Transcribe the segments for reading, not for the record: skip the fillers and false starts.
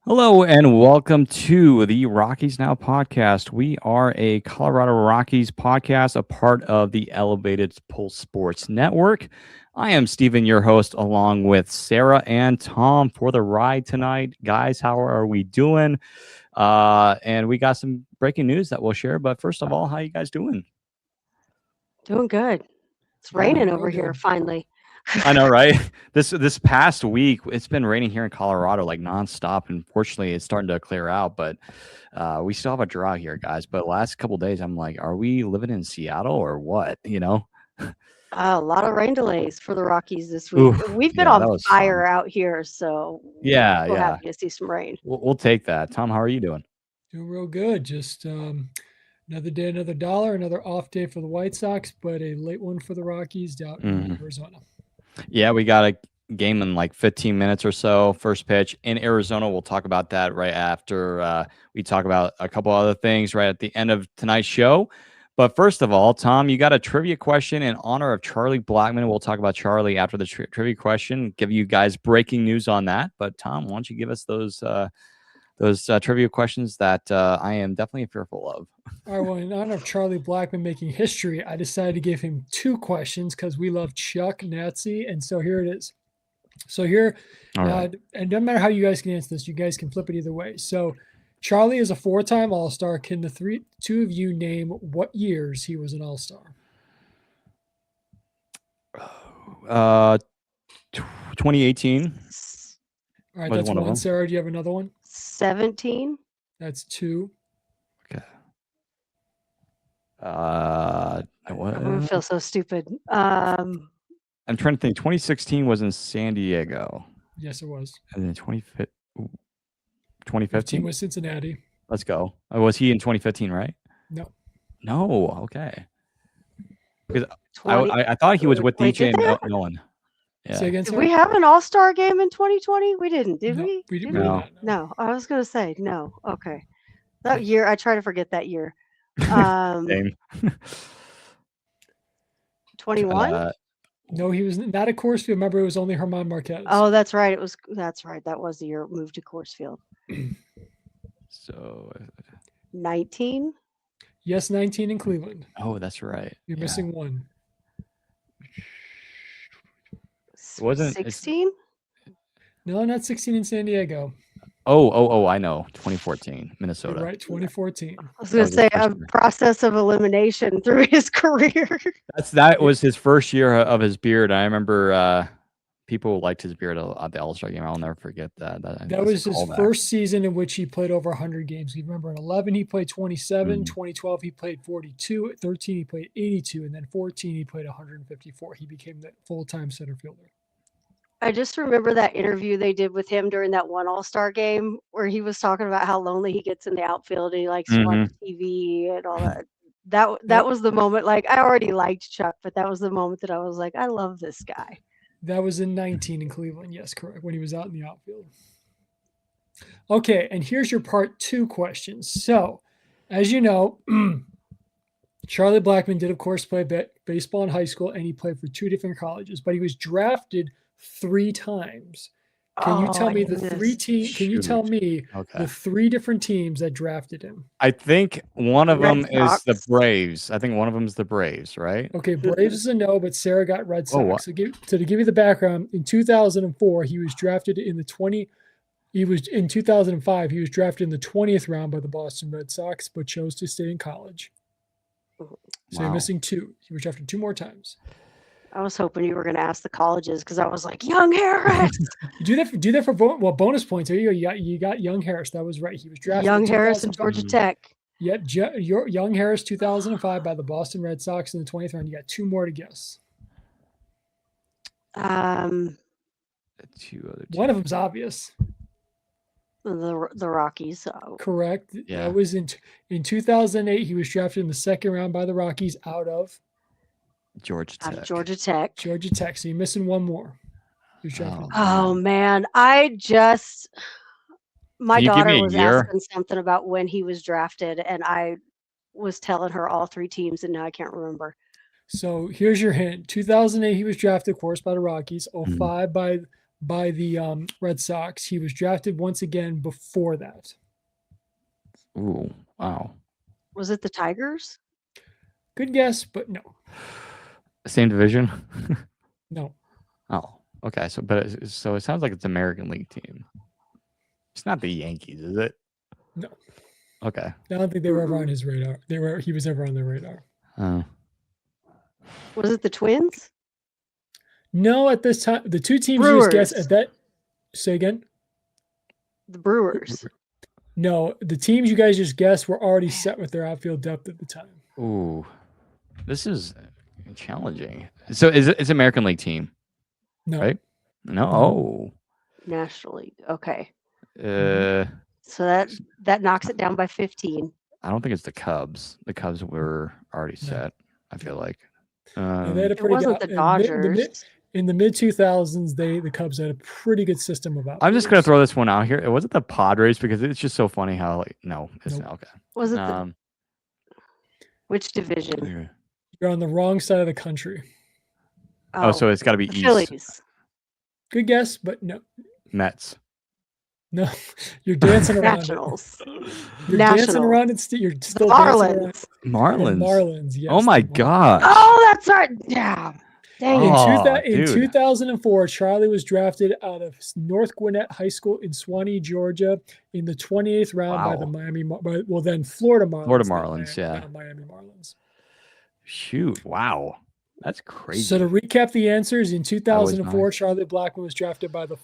Hello and welcome to the Rockies Now podcast. We are a Colorado Rockies podcast, a part of the Elevated Pulse Sports Network. I am Steven, your host, along with Sarah and Tom for the ride tonight. Guys, how are we doing? And we got some breaking news that we'll share. But first of all, how you guys doing? Doing good. It's Yeah. raining over here finally. I know, right? This past week, it's been raining here in Colorado like nonstop. And fortunately, it's starting to clear out, but we still have a drought here, guys. But last couple of days, I'm like, are we living in Seattle or what? You know? A lot of rain delays for the Rockies this week. Oof, We've been yeah, on that was fire fun. out here, so Yeah, we're yeah. happy to see some rain. We'll take that. Tom, how are you doing? Doing real good. Just another day, another dollar, another off day for the White Sox, but a late one for the Rockies out in Arizona. Yeah, we got a game in like 15 minutes or so. First pitch in Arizona. We'll talk about that right after we talk about a couple other things right at the end of tonight's show. But first of all, Tom, you got a trivia question in honor of Charlie Blackmon. We'll talk about Charlie after the trivia question, give you guys breaking news on that. But Tom, why don't you give us those trivia questions that I am definitely fearful of. All right, well, in honor of Charlie Blackmon making history, I decided to give him two questions because we love Chuck Nazi, and so here it is. So here, right. And no matter how you guys can answer this, you guys can flip it either way. So Charlie is a four-time All-Star. Can the two of you name what years he was an All-Star? 2018. All right, that's one. Sarah, do you have another one? 17. That's two. Okay. I'm gonna feel so stupid. I'm trying to think. 2016 was in San Diego. Yes, it was. And then 2015 was Cincinnati. Let's go. Was he in 2015, right? No. No. Okay. Because I thought he was with DJ Nolan. Yeah. Did we have an All-Star game in 2020? We didn't, did we? We didn't. No, I was going to say no. Okay. That year, I try to forget that year. Same. 21? No, he was not at Coors Field. Remember, it was only German Marquez. Oh, that's right. That's right. That was the year it moved to Coors Field. So 19? Yes, 19 in Cleveland. Oh, that's right. You're missing one. Wasn't 16? No, not 16 in San Diego. Oh, I know. 2014, Minnesota. You're right, 2014. I was going to say a process of elimination through his career. That was his first year of his beard. I remember people liked his beard at the All-Star game. I'll never forget that. That was his first season in which he played over 100 games. You remember in 11, he played 27. 2012, he played 42. 13, he played 82. And then 14, he played 154. He became the full-time center fielder. I just remember that interview they did with him during that one All-Star game where he was talking about how lonely he gets in the outfield and he likes to watch TV and all that. That was the moment. Like, I already liked Chuck, but that was the moment that I was like, I love this guy. That was in 19 in Cleveland. Yes, correct. When he was out in the outfield. Okay, and here's your part two questions. So, as you know, Charlie Blackmon did, of course, play baseball in high school, and he played for two different colleges, but he was drafted 3 times. Can you tell me the three teams? Can you tell me the 3 different teams that drafted him? I think one of them is the Braves. I think one of them is the Braves, right? Okay, Braves is a no, but Sarah got Red Sox. So to give you the background, in 2004, he was drafted in the in 2005, he was drafted in the 20th round by the Boston Red Sox, but chose to stay in college. So you're missing 2. He was drafted 2 more times. I was hoping you were going to ask the colleges because I was like, Young Harris. do that for bonus points. Here you got Young Harris. That was right. He was drafted. Young Harris and Georgia Tech. Yep, Young Harris, 2005 by the Boston Red Sox in the 20th round. You got 2 more to guess. 2 other teams. One of them's obvious. The Rockies. So. Correct. Yeah. That was in 2008. He was drafted in the 2nd round by the Rockies out of Georgia Tech. Georgia Tech. So you're missing one more. Oh man, my daughter was asking something about when he was drafted, and I was telling her all 3 teams, and now I can't remember. So here's your hint. 2008, he was drafted, of course, by the Rockies. 05 by by the Red Sox. He was drafted once again before that. Ooh, wow. Was it the Tigers? Good guess, but no. Same division? No. Oh, okay. So it sounds like it's American League team. It's not the Yankees, is it? No. Okay. I don't think they were ever on his radar. He was ever on their radar. Was it the Twins? No, at this time, the two teams Brewers. you guess at that. Say again. The Brewers. No, the teams you guys just guessed were already set with their outfield depth at the time. Ooh, this is challenging. So it's American League team? No. Right? No. Oh. National League. Okay. So that knocks it down by 15. I don't think it's the Cubs. The Cubs were already set. I feel like. They had a It pretty wasn't the Dodgers. In the mid 2000s, the Cubs had a pretty good system of outfielders. I'm just gonna throw this one out here. It wasn't the Padres because it's just so funny how no, it's not okay. Was it which division? You're on the wrong side of the country. Oh, so it's got to be East. Phillies. Good guess, but no. Mets. No, you're dancing around. Nationals. You're dancing around it. You're still Marlins. Marlins. Marlins. Yes. Oh my god. Oh, that's right. Yeah. Dang in 2004, Charlie was drafted out of North Gwinnett High School in Swanee, Georgia, in the 28th round by the Florida Marlins. Florida Marlins, yeah. Miami Marlins. Shoot! Wow, that's crazy. So to recap the answers, in 2004, Charlie Blackmon was drafted by the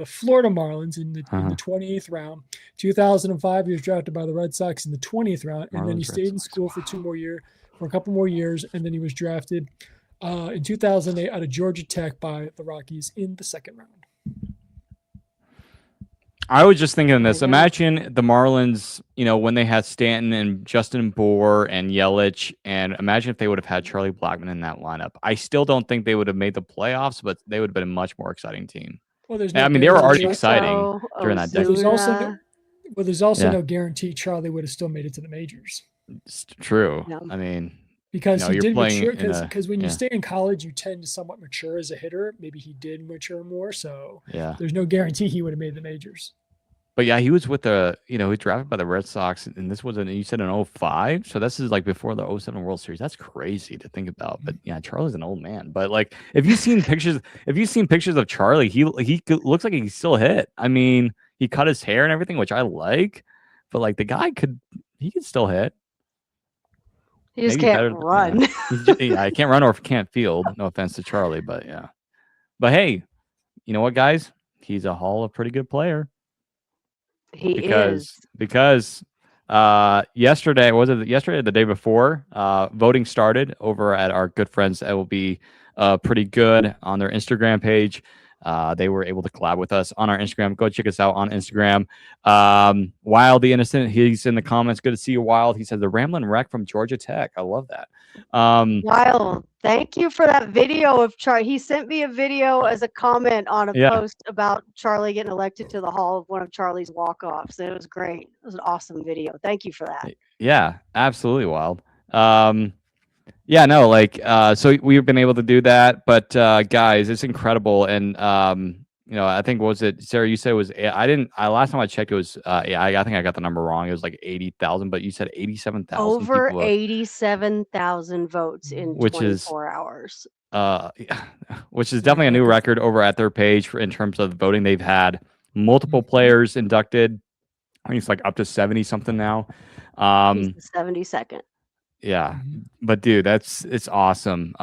Florida Marlins in the 28th round. 2005, he was drafted by the Red Sox in the 20th round, and then he stayed in school for a couple more years, and then he was drafted in 2008 out of Georgia Tech by the Rockies in the second round. I was just thinking this. Imagine the Marlins, when they had Stanton and Justin Bour and Yelich, and imagine if they would have had Charlie Blackmon in that lineup. I still don't think they would have made the playoffs, but they would have been a much more exciting team. Well, they were already exciting during that decade. There's also no guarantee Charlie would have still made it to the majors. It's true. No. I mean, because he did mature. Because when you stay in college, you tend to somewhat mature as a hitter. Maybe he did mature more. So there's no guarantee he would have made the majors. But yeah, he was with he was drafted by the Red Sox, and this was you said in 05. So this is like before the 07 World Series. That's crazy to think about. But yeah, Charlie's an old man. But like, if you've seen pictures of Charlie, he looks like he still hit. I mean, he cut his hair and everything, which I like. But like, the guy could still hit. He just can't run. I can't run or can't field. No offense to Charlie, but yeah. But hey, you know what, guys? He's a pretty good player. Because yesterday, was it yesterday or the day before, voting started over at our good friends that will be pretty good on their Instagram page. They were able to collab with us on our Instagram. Go check us out on Instagram. Wild the Innocent, he's in the comments. Good to see you, Wild. He said the Ramblin' Wreck from Georgia Tech. I love that. Wild, thank you for that video of Charlie. He sent me a video as a comment on a post about Charlie getting elected to the Hall of one of Charlie's walk-offs. It was great. It was an awesome video. Thank you for that. Yeah, absolutely, Wild. Yeah, no, so we've been able to do that, but guys, it's incredible. And I think, was it Sarah? You said it was. Last time I checked, it was. I think I got the number wrong. It was like 80,000, but you said 87,000. Over 87,000 votes in 24 hours. Which is definitely a new record over at their page in terms of voting. They've had multiple players inducted. I think it's like up to 70 something now. He's the 72nd. Yeah, but dude, it's awesome.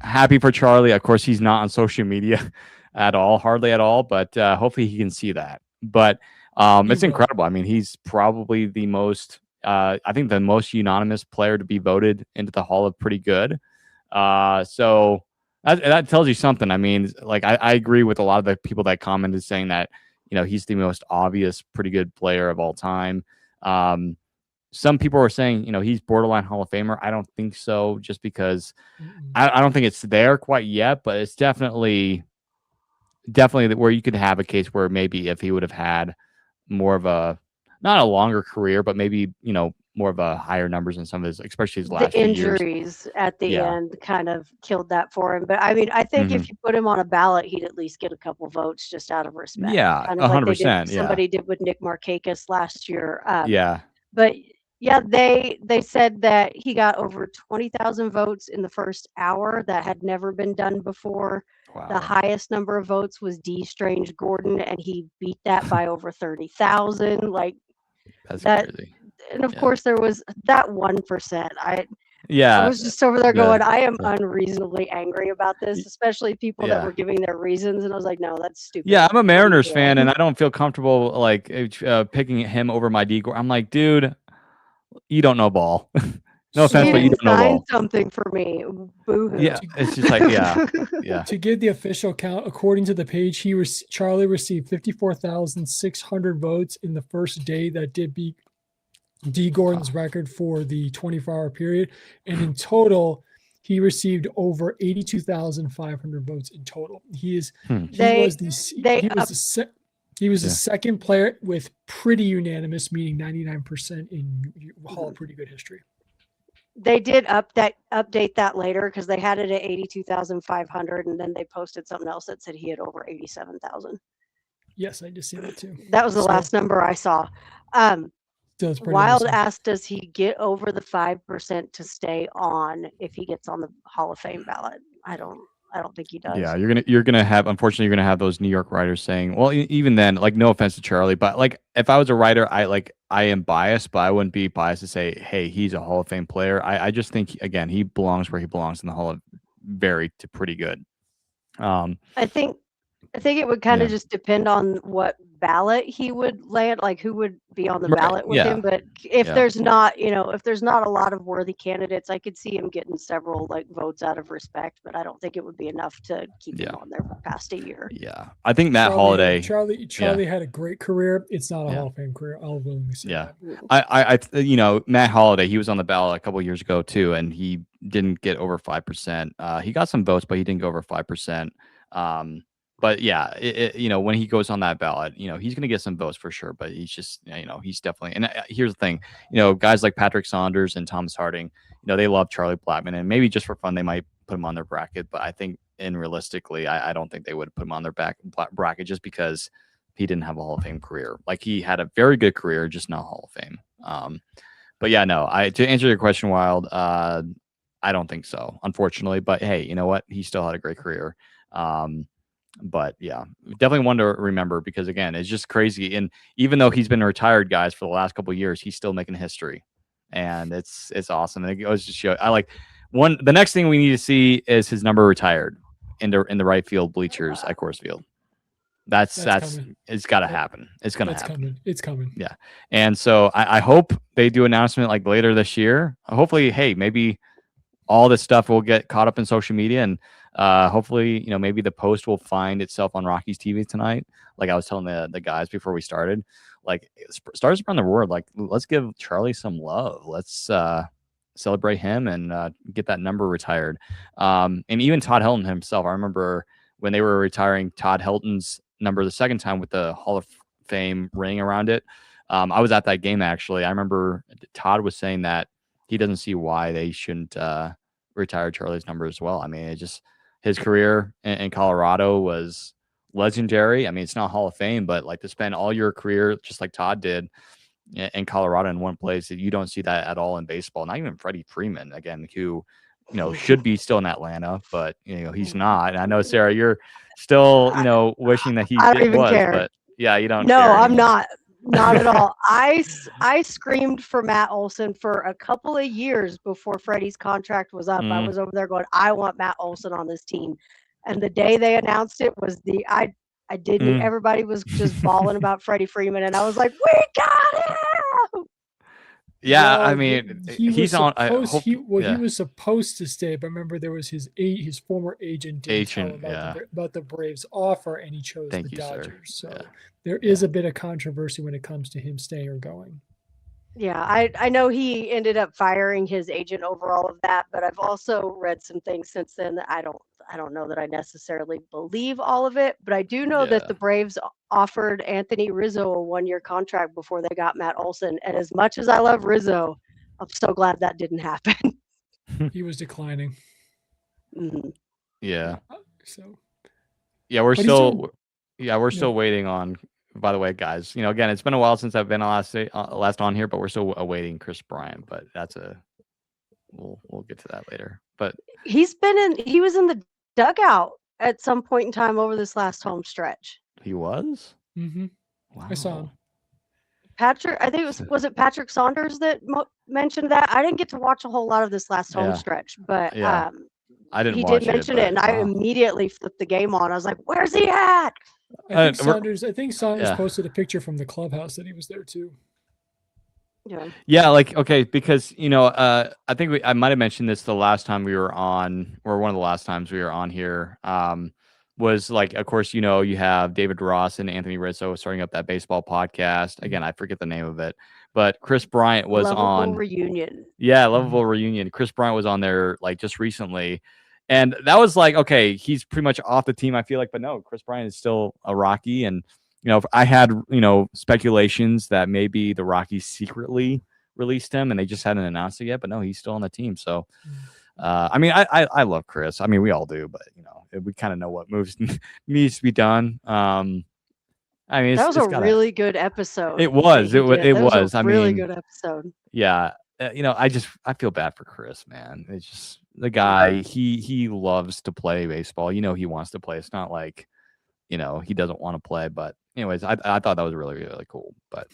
Happy for Charlie. Of course, he's not on social media hardly at all, but hopefully he can see that. But it's incredible. I mean, he's probably the most, I think the most unanimous player to be voted into the Hall of Pretty Good. So that tells you something. I mean, like I agree with a lot of the people that commented saying that, he's the most obvious Pretty Good player of all time. Some people were saying, he's borderline Hall of Famer. I don't think so, just because I don't think it's there quite yet, but it's definitely where you could have a case where maybe if he would have had more of not a longer career, but maybe, more of a higher numbers in some of his, especially his The last few years. injuries at the Yeah. end kind of killed that for him. But I mean, I think if you put him on a ballot, he'd at least get a couple votes just out of respect, Yeah, kind of like they did. 100%. Yeah. Somebody did with Nick Markakis last year. Yeah. But yeah, they said that he got over 20,000 votes in the first hour. That had never been done before. The Wow. highest number of votes was D. Strange Gordon, and he beat that by over 30,000. Like That's that, crazy. and of Yeah. course there was that 1%. I Yeah. was just over there the- going, I am the- unreasonably angry about this, especially people that Yeah. were giving their reasons, and I was like, no, that's stupid. Yeah, I'm a What are you Mariners doing? fan, and I don't feel comfortable like picking him over my D. I'm like, dude, you don't know ball. No offense, You but you didn't don't know sign ball. something for me. Boo-hoo. Yeah, it's just like, yeah. To give the official count, according to the page, Charlie received 54,600 votes in the first day. That did beat D. Gordon's record for the 24-hour period, and in total, he received over 82,500 votes in total. He was the second player with pretty unanimous, meaning 99% in Hall of Pretty Good history. They did update that later because they had it at 82,500, and then they posted something else that said he had over 87,000. Yes, I just see that too. That was the last number I saw. Wild asked, does he get over the 5% to stay on if he gets on the Hall of Fame ballot? I don't think he does. Yeah, you're gonna have, unfortunately, you're gonna have those New York writers saying, well, even then, like, no offense to Charlie, but like, if I was a writer, I am biased, but I wouldn't be biased to say, hey, he's a Hall of Fame player. I just think, again, he belongs where he belongs in the Hall of to pretty good. I think it would kind of just depend on what ballot he would land, like who would be on the ballot with him. But if there's not, if there's not a lot of worthy candidates, I could see him getting several like votes out of respect, but I don't think it would be enough to keep him on there past a year. Yeah. I think Matt Holliday. Charlie had a great career. It's not a Hall of Fame career. I'll willingly say that. I Matt Holliday, he was on the ballot a couple of years ago too, and he didn't get over 5%. He got some votes, but he didn't go over 5%. But yeah, when he goes on that ballot, he's going to get some votes for sure. But he's just, he's definitely. And here's the thing, guys like Patrick Saunders and Thomas Harding, they love Charlie Blackmon, and maybe just for fun they might put him on their bracket. But I think, realistically, I don't think they would put him on their bracket just because he didn't have a Hall of Fame career. Like, he had a very good career, just not Hall of Fame. But yeah, no. To answer your question, Wild, I don't think so, unfortunately. But hey, you know what? He still had a great career. But yeah, definitely one to remember, because again, it's just crazy. And even though he's been retired, guys, for the last couple of years, he's still making history, and it's awesome. And it goes to show, the next thing we need to see is his number retired in the right field bleachers at Coors Field. That's it's got to happen. It's going to happen. It's coming. Yeah. And so I hope they do an announcement like later this year. Hopefully, hey, maybe all this stuff will get caught up in social media, and hopefully, maybe the post will find itself on Rockies TV tonight. Like I was telling the guys before we started, like, stars around the world, like, let's give Charlie some love. Let's celebrate him and get that number retired. And even Todd Helton himself, I remember when they were retiring Todd Helton's number the second time with the Hall of Fame ring around it. I was at that game, actually. I remember Todd was saying that he doesn't see why they shouldn't retire Charlie's number as well. I mean, it just, his career in Colorado was legendary. I mean, it's not Hall of Fame, but like, to spend all your career just like Todd did in Colorado in one place, you don't see that at all in baseball. Not even Freddie Freeman, again, who should be still in Atlanta, but he's not. And I know, Sarah, you're still wishing that he was, care. But yeah, you don't. No, care I'm not. Not at all. I screamed for Matt Olson for a couple of years before Freddie's contract was up. I was over there going, I want Matt Olson on this team. And the day they announced it was I didn't. Everybody was just bawling about Freddie Freeman, and I was like, we got him. Yeah, well, I mean, he was supposed to stay, but remember there was his former agent about the Braves offer, and he chose the Dodgers. Sir. So there is a bit of controversy when it comes to him staying or going. Yeah, I know he ended up firing his agent over all of that, but I've also read some things since then that I don't know that I necessarily believe all of it, but I do know that the Braves offered Anthony Rizzo a 1-year contract before they got Matt Olson. And as much as I love Rizzo, I'm so glad that didn't happen. He was declining. Mhm. Yeah. So Yeah, we're But he's still doing- we're still waiting on. By the way, guys, again, it's been a while since I've been last on here, but we're still awaiting Chris Bryant. But that's we'll get to that later. But He was in the dugout at some point in time over this last home stretch. he was. Mhm. Wow. I saw him. Patrick, I think was it Patrick Saunders that mentioned that? I didn't get to watch a whole lot of this last home Yeah. stretch, but Yeah. I didn't he watch did mention it, it, and I wow. immediately flipped the game on. I was like, "Where's he at?" I think Saunders yeah. posted a picture from the clubhouse that he was there too. Yeah. Like, okay, because I think I might have mentioned this the last time we were on, or one of the last times we were on here. Was like, of course, you have David Ross and Anthony Rizzo starting up that baseball podcast. Again, I forget the name of it, but Chris Bryant was Lovable on Reunion. Yeah, Lovable Reunion. Chris Bryant was on there like just recently. And that was like, okay, he's pretty much off the team, I feel like, but no, Chris Bryant is still a Rocky. And, I had, speculations that maybe the Rockies secretly released him and they just hadn't announced it yet, but no, he's still on the team. So, I mean, I love Chris. I mean, we all do, but, we kind of know what moves needs to be done. I mean, that was really good episode. It was. It was. A really good episode. Yeah. I feel bad for Chris, man. It's just the guy, he loves to play baseball. He wants to play. It's not like, he doesn't want to play. But anyways, I thought that was really, really cool. But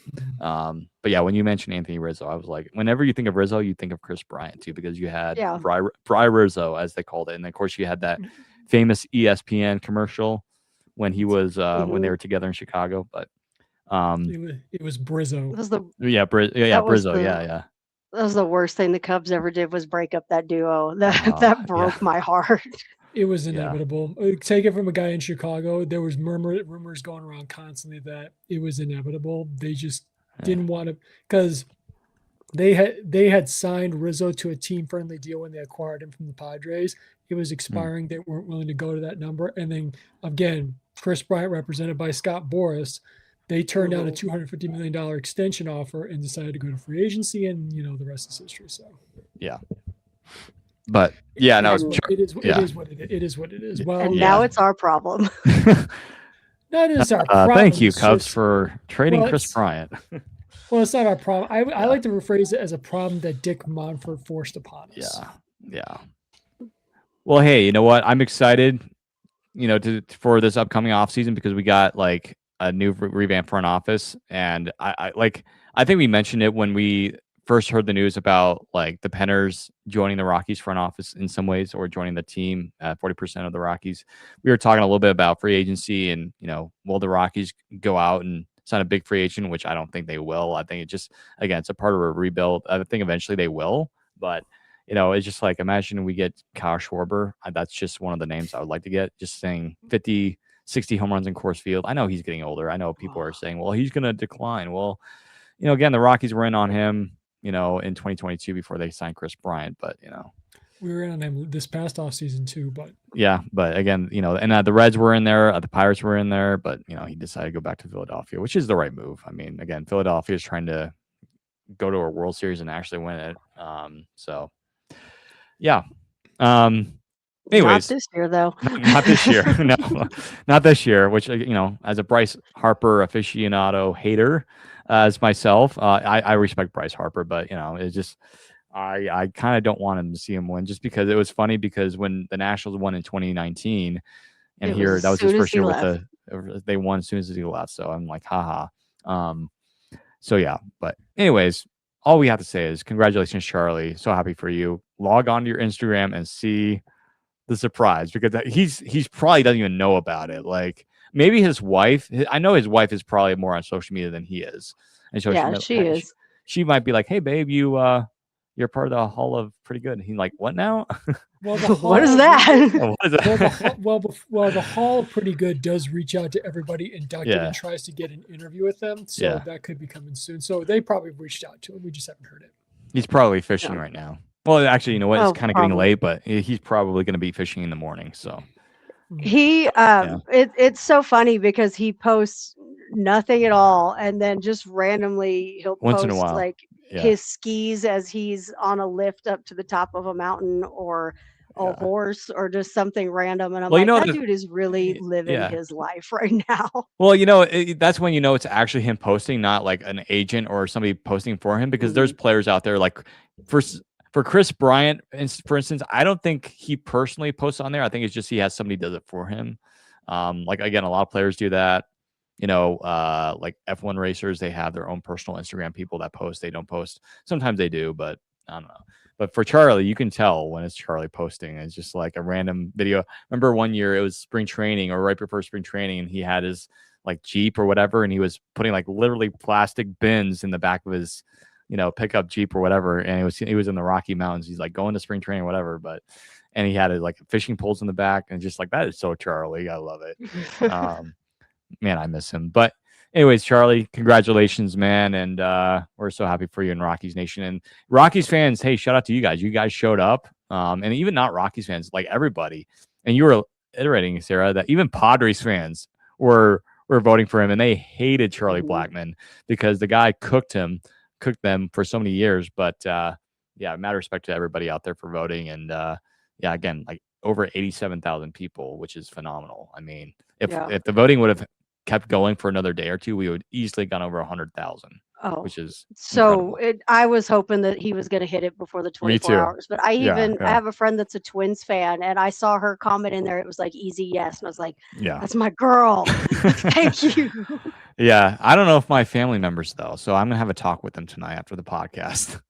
yeah, when you mentioned Anthony Rizzo, I was like, whenever you think of Rizzo, you think of Chris Bryant too, because you had Bry Rizzo, as they called it. And of course you had that famous ESPN commercial when he was when they were together in Chicago. But it was Brizzo. Brizzo. Yeah. That was the worst thing the Cubs ever did, was break up that duo. That broke my heart. It was inevitable. Take it from a guy in Chicago. There was rumors going around constantly that it was inevitable. They just didn't want to, because they had signed Rizzo to a team-friendly deal when they acquired him from the Padres. It was expiring. They weren't willing to go to that number. And then again, Chris Bryant, represented by Scott Boras, they turned down a $250 million extension offer and decided to go to free agency, and the rest is history. So yeah, but yeah, no, it is what it is. Well, and now it's our problem. That is our problem. Thank you, Cubs, for trading Chris Bryant. Well, it's not our problem. I like to rephrase it as a problem that Dick Monfort forced upon us. Yeah. Well, hey, you know what? I'm excited, for this upcoming offseason, because we got like a new revamped front office. And I think we mentioned it when we first heard the news about like the Penners joining the Rockies front office in some ways, or joining the team at 40% of the Rockies. We were talking a little bit about free agency and, will the Rockies go out and sign a big free agent, which I don't think they will. I think it just, again, it's a part of a rebuild. I think eventually they will, but it's just like, imagine we get Kyle Schwarber. That's just one of the names I would like to get. Just saying 50, 60 home runs in Coors Field. I know he's getting older. I know people are saying, well, he's going to decline. Well, again, the Rockies were in on him, in 2022 before they signed Chris Bryant, but, we were in on him this past offseason too, but yeah, but again, and the Reds were in there, the Pirates were in there, but, he decided to go back to Philadelphia, which is the right move. I mean, again, Philadelphia is trying to go to a World Series and actually win it. So yeah. Anyways, not this year though. Not this year. No, not this year. Which, as a Bryce Harper aficionado hater, as myself, I respect Bryce Harper, but it's just I kind of don't want him to see him win, just because it was funny, because when the Nationals won in 2019, and that was his first year with they won as soon as he left. So I'm like, haha. So yeah, but anyways, all we have to say is congratulations, Charlie. So happy for you. Log on to your Instagram and see the surprise, because he's probably doesn't even know about it. Like, maybe his wife, I know his wife is probably more on social media than he is. And so she is. She might be like, hey babe, you're part of the Hall of Pretty Good. And he's like, what now? Well, what is that? The Hall of Pretty Good does reach out to everybody inducted and tries to get an interview with them. So that could be coming soon. So they probably reached out to him. We just haven't heard it. He's probably fishing right now. Well, actually, you know what? It's kind of getting late, but he's probably going to be fishing in the morning. So it's so funny because he posts nothing at all, and then just randomly he'll Once in a post while. like Yeah. his skis as he's on a lift up to the top of a mountain or a Yeah. horse or just something random, and I'm Well, you like, know that the dude is really living yeah. his life right now. Well, that's when you know it's actually him posting, not like an agent or somebody posting for him, because there's players out there like for Chris Bryant, for instance, I don't think he personally posts on there. I think it's just he has somebody does it for him. Like again, a lot of players do that. Like F1 racers, they have their own personal Instagram people that post. They don't post. Sometimes they do, but I don't know. But for Charlie, you can tell when it's Charlie posting. It's just like a random video. Remember one year it was spring training or right before spring training, and he had his like Jeep or whatever, and he was putting like literally plastic bins in the back of his, pickup Jeep or whatever. And he was in the Rocky Mountains. He's like going to spring training or whatever, and he had like fishing poles in the back, and just like that is so Charlie. I love it. Man, I miss him. But anyways, Charlie, congratulations, man. And we're so happy for you in Rockies Nation. And Rockies fans, hey, shout out to you guys. You guys showed up. And even not Rockies fans, like everybody. And you were iterating, Sarah, that even Padres fans were voting for him, and they hated Charlie Blackmon because the guy cooked them for so many years. But yeah, mad respect to everybody out there for voting. And yeah, again, like over 87,000 people, which is phenomenal. I mean, if the voting would have kept going for another day or two, we would easily gone over 100,000. Oh, which is so I was hoping that he was going to hit it before the 24 hours. But I have a friend that's a Twins fan, and I saw her comment in there. It was like easy yes, and I was like, yeah, that's my girl. Thank you. Yeah, I don't know if my family members though, so I'm gonna have a talk with them tonight after the podcast.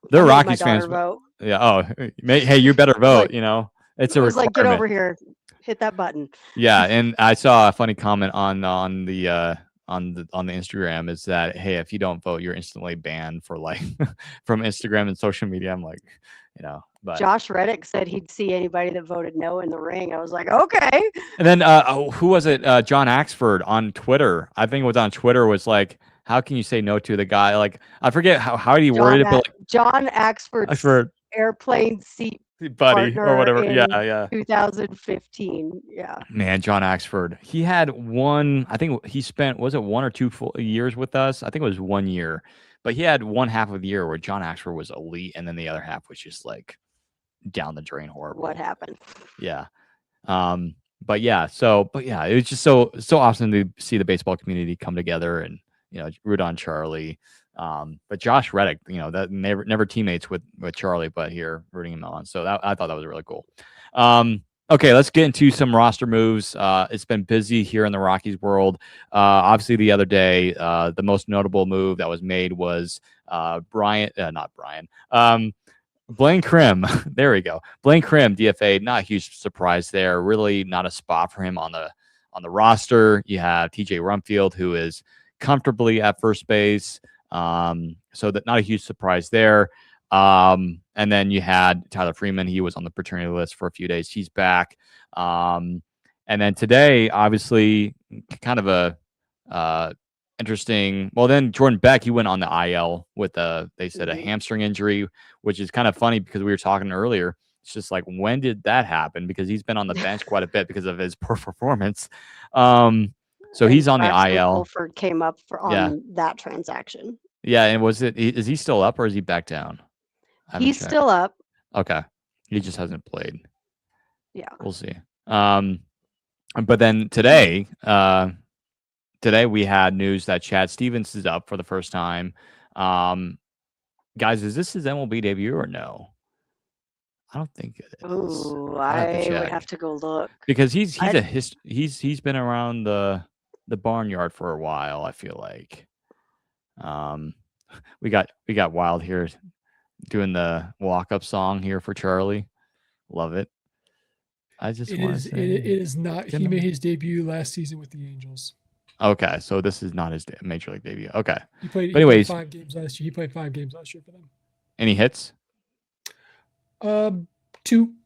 They're Rockies fans. Vote. Yeah. Oh, hey, you better vote. Like, it's a requirement. Like, get over here, hit that button. Yeah, and I saw a funny comment on the Instagram is that, hey, if you don't vote, you're instantly banned for like from Instagram and social media. I'm like, but Josh Reddick said he'd see anybody that voted no in the ring. I was like, okay. And then who was it? John Axford on Twitter. I think it was on Twitter, was like, how can you say no to the guy? Like, I forget how he worded it, but like, John Axford's airplane seat buddy or whatever. Yeah. 2015. Yeah. Man, John Axford. He had one, I think he spent, was it 1 or 2 full years with us? I think it was 1 year. But he had one half of the year where John Axford was elite, and then the other half was just like down the drain horrible. What happened? Yeah. But yeah, it was just so awesome to see the baseball community come together and root on Charlie. But Josh Reddick, that never teammates with Charlie, but here rooting him on. So I thought that was really cool. Okay, let's get into some roster moves. It's been busy here in the Rockies world. Obviously, the other day, the most notable move that was made was Blaine Krim. There we go. Blaine Krim, DFA, not a huge surprise there. Really not a spot for him on the roster. You have TJ Rumfield, who is comfortably at first base. So that not a huge surprise there. And then you had Tyler Freeman. He was on the paternity list for a few days. He's back. And then today, obviously, kind of a interesting. Well, then Jordan Beck, he went on the IL with they said a hamstring injury, which is kind of funny because we were talking earlier. It's just like, when did that happen? Because he's been on the bench quite a bit because of his poor performance. So he's on the IL. Wolford came up on that transaction. Yeah, and is he still up or is he back down? He's still up. Okay, he just hasn't played. Yeah, we'll see. But then today we had news that Chad Stevens is up for the first time. Guys, is this his MLB debut or no? I don't think it is. Ooh, I would have to go look, because he's been around the barnyard for a while. I feel like we got Wild here doing the walk-up song here for Charlie. Love it. I just want to say it is not. He made his debut last season with the Angels. Okay, so this is not his major league debut. Okay. He played 5 games last year. He played 5 games last year for them. Any hits? 2. Oh,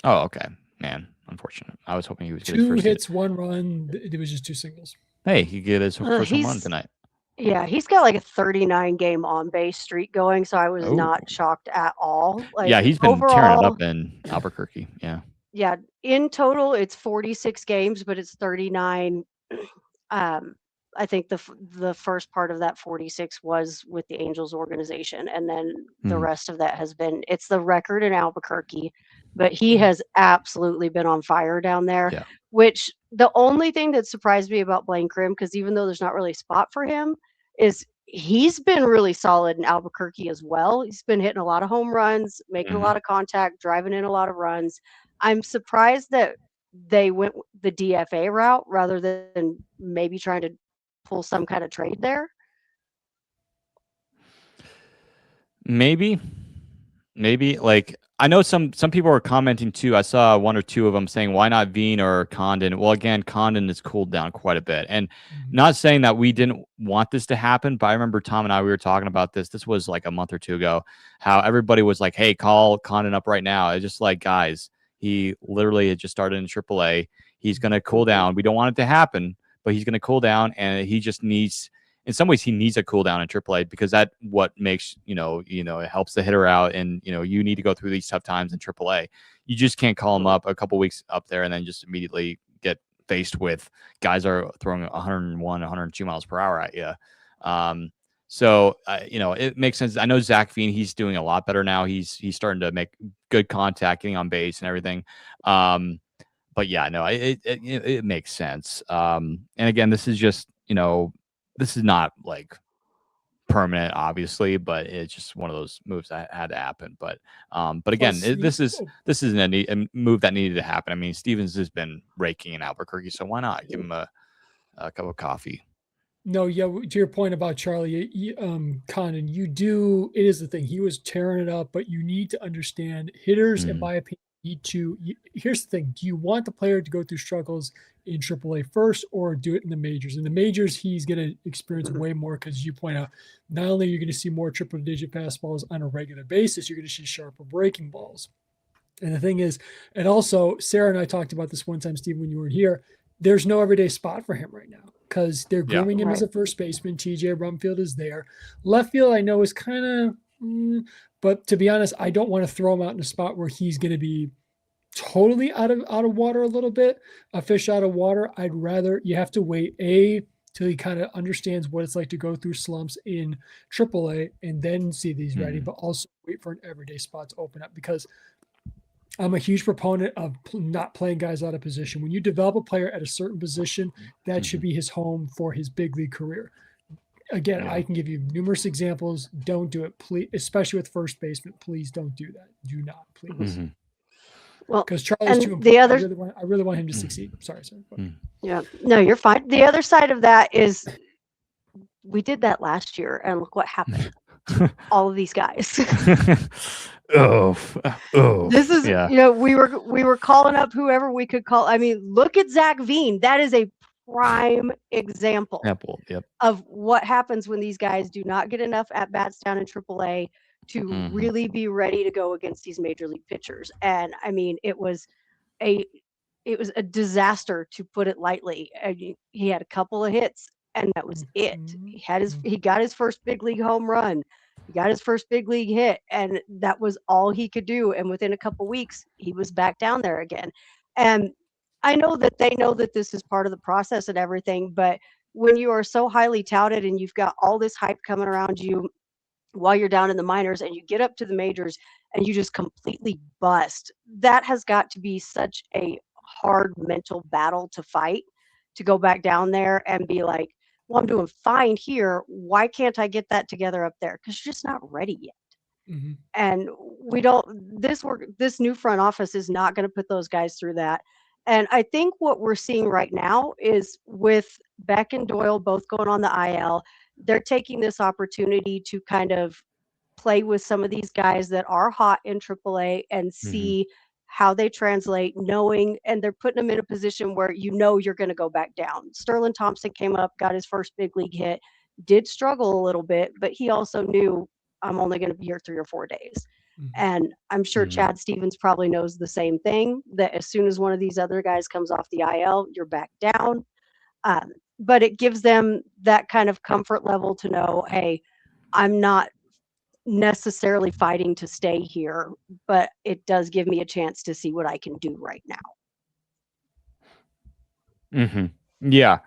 okay. Man, unfortunate. I was hoping he was getting 2 hits, 1 run. It was just 2 singles. Hey, he get his first home run tonight. Yeah, he's got like a 39 game on base streak going, so I was not shocked at all. Like, yeah, he's been tearing it up in Albuquerque. Yeah. Yeah, in total it's 46 games, but it's 39 I think the first part of that 46 was with the Angels organization, and then the rest of that has been it's the record in Albuquerque, but he has absolutely been on fire down there. Yeah. Which the only thing that surprised me about Blaine Crim, because even though there's not really a spot for him, is he's been really solid in Albuquerque as well. He's been hitting a lot of home runs, making a lot of contact, driving in a lot of runs. I'm surprised that they went the DFA route rather than maybe trying to pull some kind of trade there. Maybe like I know some people were commenting too. I saw one or two of them saying, why not Veen or Condon? Well, again, Condon has cooled down quite a bit. And not saying that we didn't want this to happen, but I remember Tom and I, we were talking about this. This was like a month or two ago, how everybody was like, hey, call Condon up right now. It's just like, guys, he literally had just started in AAA. He's going to cool down. We don't want it to happen, but he's going to cool down, and he just needs, in some ways, he needs a cool down in AAA, because that what makes, it helps the hitter out. And, you need to go through these tough times in AAA. You just can't call him up a couple weeks up there and then just immediately get faced with guys are throwing 101, 102 miles per hour at you. So, it makes sense. I know Zach Veen, he's doing a lot better now. He's starting to make good contact, getting on base and everything. But yeah, no, it makes sense. And again, this is just, this is not like permanent, obviously, but it's just one of those moves that had to happen. But again, this is a move that needed to happen. I mean, Stevens has been raking in Albuquerque, so why not give him a cup of coffee? No, yeah, to your point about Charlie, Condon, it is the thing. He was tearing it up, but you need to understand hitters, in my opinion, here's the thing. Do you want the player to go through struggles in AAA first, or do it in the majors? In the majors, he's going to experience way more, because you point out, not only are you going to see more triple-digit fastballs on a regular basis, you're going to see sharper breaking balls. And the thing is, and also, Sarah and I talked about this one time, Steve, when you weren't here, there's no everyday spot for him right now, because they're grooming him as a first baseman. TJ Rumfield is there. Left field, I know, is kind of, but to be honest, I don't want to throw him out in a spot where he's going to be totally out of water a little bit, a fish out of water. I'd rather you have to wait till he kind of understands what it's like to go through slumps in AAA and then see these ready, but also wait for an everyday spot to open up, because I'm a huge proponent of not playing guys out of position. When you develop a player at a certain position, that should be his home for his big league career. Again, I can give you numerous examples. Don't do it, please, especially with first baseman. Please don't do that. Do not, please. Well, because Charlie's too important. I really want him to succeed. Sorry. Yeah, no, you're fine. The other side of that is we did that last year, and look what happened. All of these guys. This is, we were calling up whoever we could call. I mean, look at Zach Veen. That is a prime example of what happens when these guys do not get enough at bats down in AAA to really be ready to go against these major league pitchers. And I mean, it was a disaster, to put it lightly. He had a couple of hits, and that was it. He got his first big league home run. He got his first big league hit, and that was all he could do. And within a couple weeks, he was back down there again. And I know that they know that this is part of the process and everything, but when you are so highly touted and you've got all this hype coming around you while you're down in the minors, and you get up to the majors and you just completely bust, that has got to be such a hard mental battle to fight, to go back down there and be like, well, I'm doing fine here. Why can't I get that together up there? Because you're just not ready yet. And this new front office is not going to put those guys through that. And I think what we're seeing right now is, with Beck and Doyle both going on the IL, they're taking this opportunity to kind of play with some of these guys that are hot in AAA and see how they translate, knowing, and they're putting them in a position where you're going to go back down. Sterling Thompson came up, got his first big league hit, did struggle a little bit, but he also knew, I'm only going to be here 3 or 4 days. And I'm sure Chad Stevens probably knows the same thing, that as soon as one of these other guys comes off the IL, you're back down. But it gives them that kind of comfort level to know, hey, I'm not necessarily fighting to stay here, but it does give me a chance to see what I can do right now. Yeah.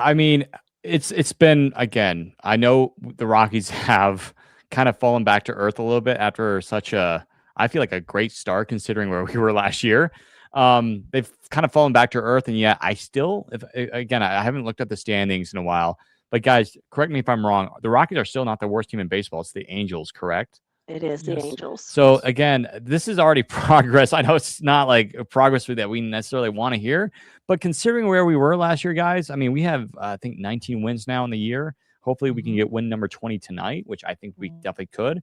I mean, It's been, again, I know the Rockies have kind of fallen back to earth a little bit after such a, I feel like, a great start considering where we were last year. They've kind of fallen back to earth, and yet I still, again, I haven't looked at the standings in a while, but guys, correct me if I'm wrong. The Rockies are still not the worst team in baseball. It's the Angels, correct? It is the Yes. Angels. So again, this is already progress. I know it's not like a progress that we necessarily want to hear, but considering where we were last year, guys, I mean, we have I think 19 wins now in the year. Hopefully, we can get win number 20 tonight, which I think we definitely could.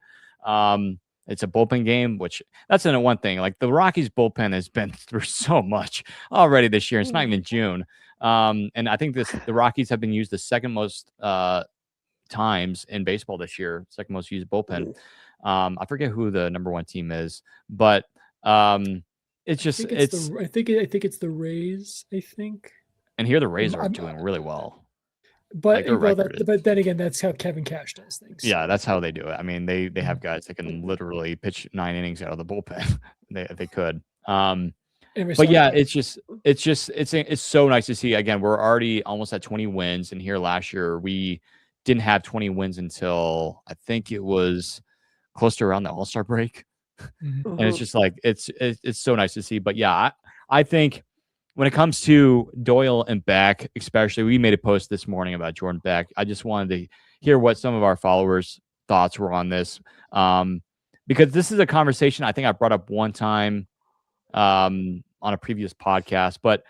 It's a bullpen game, which that's one thing. Like the Rockies bullpen has been through so much already this year. It's not even June, and I think the Rockies have been used the second most times in baseball this year, second most used bullpen. I forget who the number one team is, but it's just I think it's the Rays. I think. And here the Rays are doing really well. But but then again, that's how Kevin Cash does things. Yeah, that's how they do it. I mean, they have guys that can literally pitch 9 innings out of the bullpen. they could. But yeah, it's so nice to see. Again, we're already almost at 20 wins, and here last year we didn't have 20 wins until I think it was close to around the All-Star break. And it's just like it's so nice to see. But yeah, I think when it comes to Doyle and Beck, especially, we made a post this morning about Jordan Beck. I just wanted to hear what some of our followers' thoughts were on this, because this is a conversation I think I brought up one time on a previous podcast. But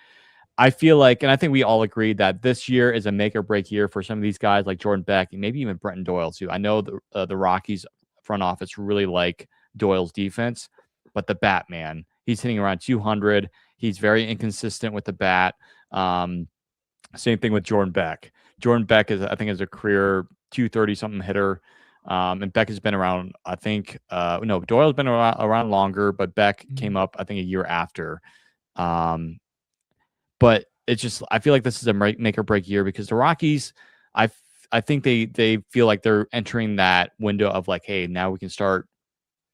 I feel like, and I think we all agreed that this year is a make or break year for some of these guys like Jordan Beck and maybe even Brenton Doyle too. I know the Rockies front office really like Doyle's defense, but the bat, man, he's hitting around 200. He's very inconsistent with the bat. Same thing with Jordan Beck. Jordan Beck is a career 230 something hitter. And Beck has been around, I think, no, Doyle's been around longer, but Beck came up, I think, a year after. But it's just, I feel like this is a make or break year because the Rockies, I think they feel like they're entering that window of like, hey, now we can start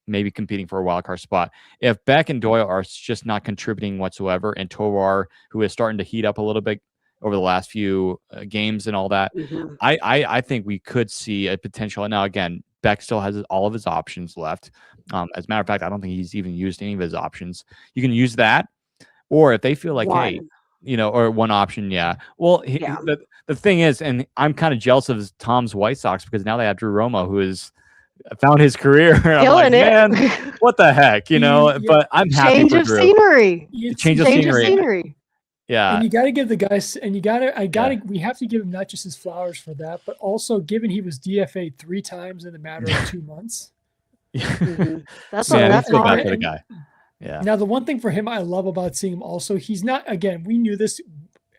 maybe competing for a wild card spot. If Beck and Doyle are just not contributing whatsoever, and Tovar, who is starting to heat up a little bit over the last few games and all that, I think we could see a potential. Now, again, Beck still has all of his options left. As a matter of fact, I don't think he's even used any of his options. You can use that, or if they feel like, hey, or one option, yeah. Well, the thing is, and I'm kind of jealous of Tom's White Sox because now they have Drew Romo, who is found his career. I'm like, man, what the heck, But I'm happy change for of Drew. scenery. Change of scenery. Yeah. And you got to give the guys, and we have to give him not just his flowers for that, but also given he was DFA'd 3 times in a matter of 2 months. That's let's go back to the guy. Yeah. Now, the one thing for him I love about seeing him also, he's not, again, we knew this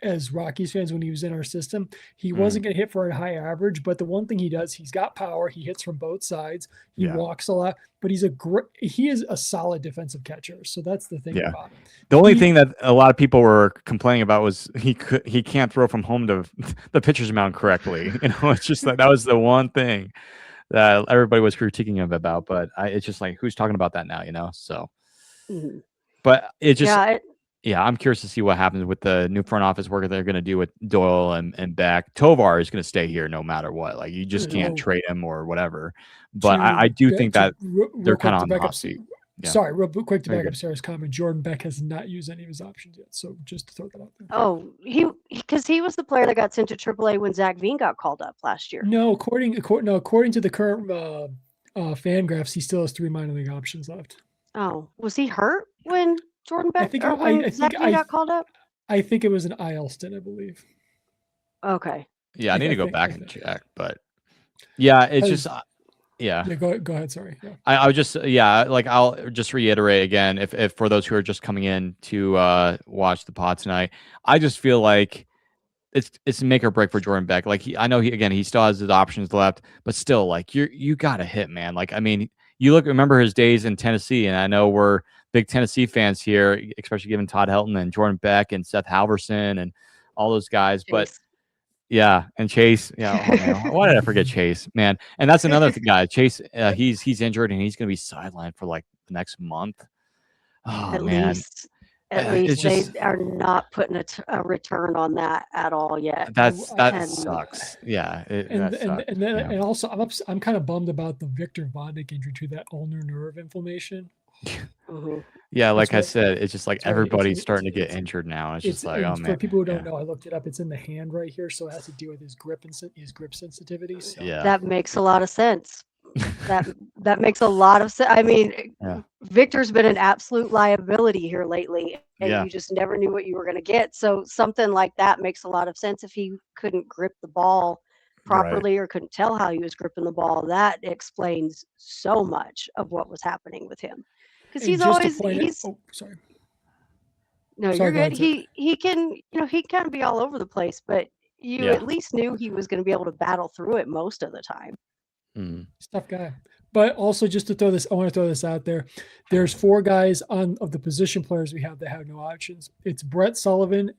as Rockies fans when he was in our system. He wasn't going to hit for a high average, but the one thing he does, he's got power. He hits from both sides. He walks a lot, but he is a solid defensive catcher. So that's the thing about him. The only thing that a lot of people were complaining about was he can't throw from home to the pitcher's mound correctly. It's just like that was the one thing that everybody was critiquing him about. But it's just like, who's talking about that now? So. But it just, I'm curious to see what happens with the new front office work that they're going to do with Doyle and Beck. Tovar is going to stay here no matter what. Like, you just can't trade him or whatever. But I do think that they're kind of on the hot seat. Yeah. Sorry, real quick to back up Sarah's comment. Jordan Beck has not used any of his options yet. So just to throw that out there. Oh, because he was the player that got sent to AAA when Zach Veen got called up last year. No, according to the current fan graphs, he still has 3 minor league options left. Oh, was he hurt when Jordan Beck Zach Veen got called up? I think it was an IL stint, I believe. Okay. Yeah, I need to go back and check, but yeah, it's just Yeah, go ahead. Sorry. Yeah. I would just I'll just reiterate again, if for those who are just coming in to watch the pod tonight, I just feel like it's make or break for Jordan Beck. Like I know he still has his options left, but still, like you gotta hit, man. Like, I mean, remember his days in Tennessee, and I know we're big Tennessee fans here, especially given Todd Helton and Jordan Beck and Seth Halverson and all those guys. Chase. But yeah, and Chase. Yeah, why did I forget Chase, man? And that's another guy. Chase, he's injured and he's going to be sidelined for like the next month. Oh, At man. least. At least just they are not putting a return on that at all yet. that And sucks. Yeah, And that and sucks. and then Yeah. and also I'm kind of bummed about the Victor Vodnik injury to that ulnar nerve inflammation. mhm. Yeah, like I why- said, it's just like That's why everybody's starting to get injured now. It's just like, oh and for man, people who don't yeah, know, I looked it up. It's in the hand right here, so it has to deal with his grip and his grip sensitivity. So yeah, That makes a lot of sense. That makes a lot of sense. I mean, yeah, Victor's been an absolute liability here lately, and yeah, you just never knew what you were going to get. So something like that makes a lot of sense. If he couldn't grip the ball right. properly or couldn't tell how he was gripping the ball, that explains so much of what was happening with him. Because and he's just to always point it, he's oh sorry, no, sorry, you're go good. ahead, sir. He can, he can be all over the place, but you Yeah. at least knew he was going to be able to battle through it most of the time. Mm. He's a tough guy. But also, just to throw this, I want to throw this out there. There's 4 guys of the position players we have that have no options. It's Brett Sullivan,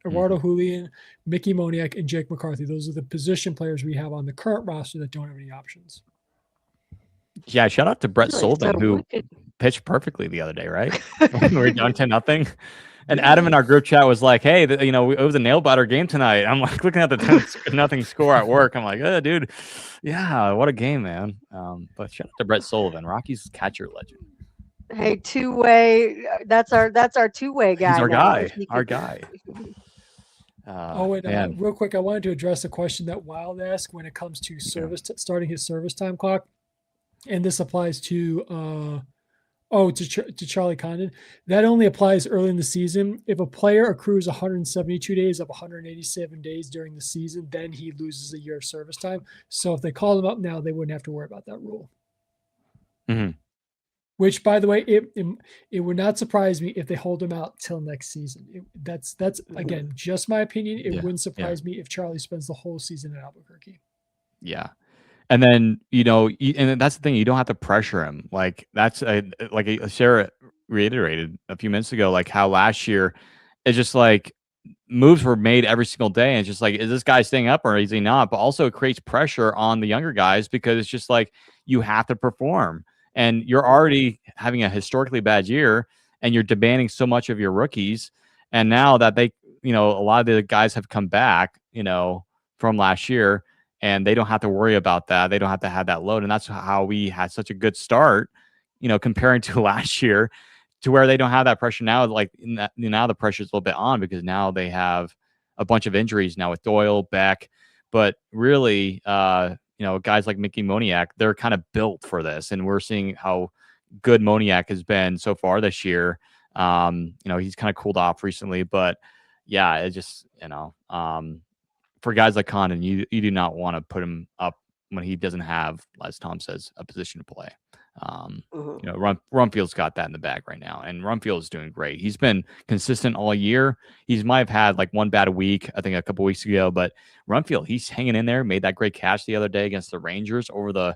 Eduardo Julian, Mickey Moniak, and Jake McCarthy. Those are the position players we have on the current roster that don't have any options. Yeah, shout out to Brett Really? Sullivan, So who we could pitched perfectly the other day, right? When we were down 10-0. And Adam in our group chat was like, "Hey, it was a nail biter game tonight." I'm like looking at the 10-0 score at work. I'm like, dude, yeah, what a game, man. But shout out to Brett Sullivan, Rockies catcher legend. Hey, two-way. That's our two-way guy He's our now. guy, If he our could- guy. Wait, Man. real quick, I wanted to address a question that Wild asked when it comes to starting his service time clock, and this applies to to Charlie Condon. That only applies early in the season. If a player accrues 172 days of 187 days during the season, then he loses a year of service time. So if they call him up now, they wouldn't have to worry about that rule. Mm-hmm. Which, by the way, it would not surprise me if they hold him out till next season. That's again just my opinion. It wouldn't surprise me if Charlie spends the whole season in Albuquerque. Yeah. And then, and that's the thing, you don't have to pressure him. Like that's like Sarah reiterated a few minutes ago, like how last year it's just like moves were made every single day. And it's just like, is this guy staying up or is he not? But also it creates pressure on the younger guys because it's just like you have to perform and you're already having a historically bad year and you're demanding so much of your rookies. And now that they, a lot of the guys have come back, from last year, and they don't have to worry about that. They don't have to have that load. And that's how we had such a good start, comparing to last year, to where they don't have that pressure now. Like now the pressure is a little bit on because now they have a bunch of injuries now with Doyle, Beck, but really, guys like Mickey Moniak, they're kind of built for this. And we're seeing how good Moniak has been so far this year. He's kind of cooled off recently, but yeah, it just, for guys like Condon, you do not want to put him up when he doesn't have, as Tom says, a position to play. Rumfield's got that in the bag right now, and Rumfield is doing great. He's been consistent all year. He might have had like one bad week, I think a couple weeks ago, but Rumfield, he's hanging in there. Made that great catch the other day against the Rangers over the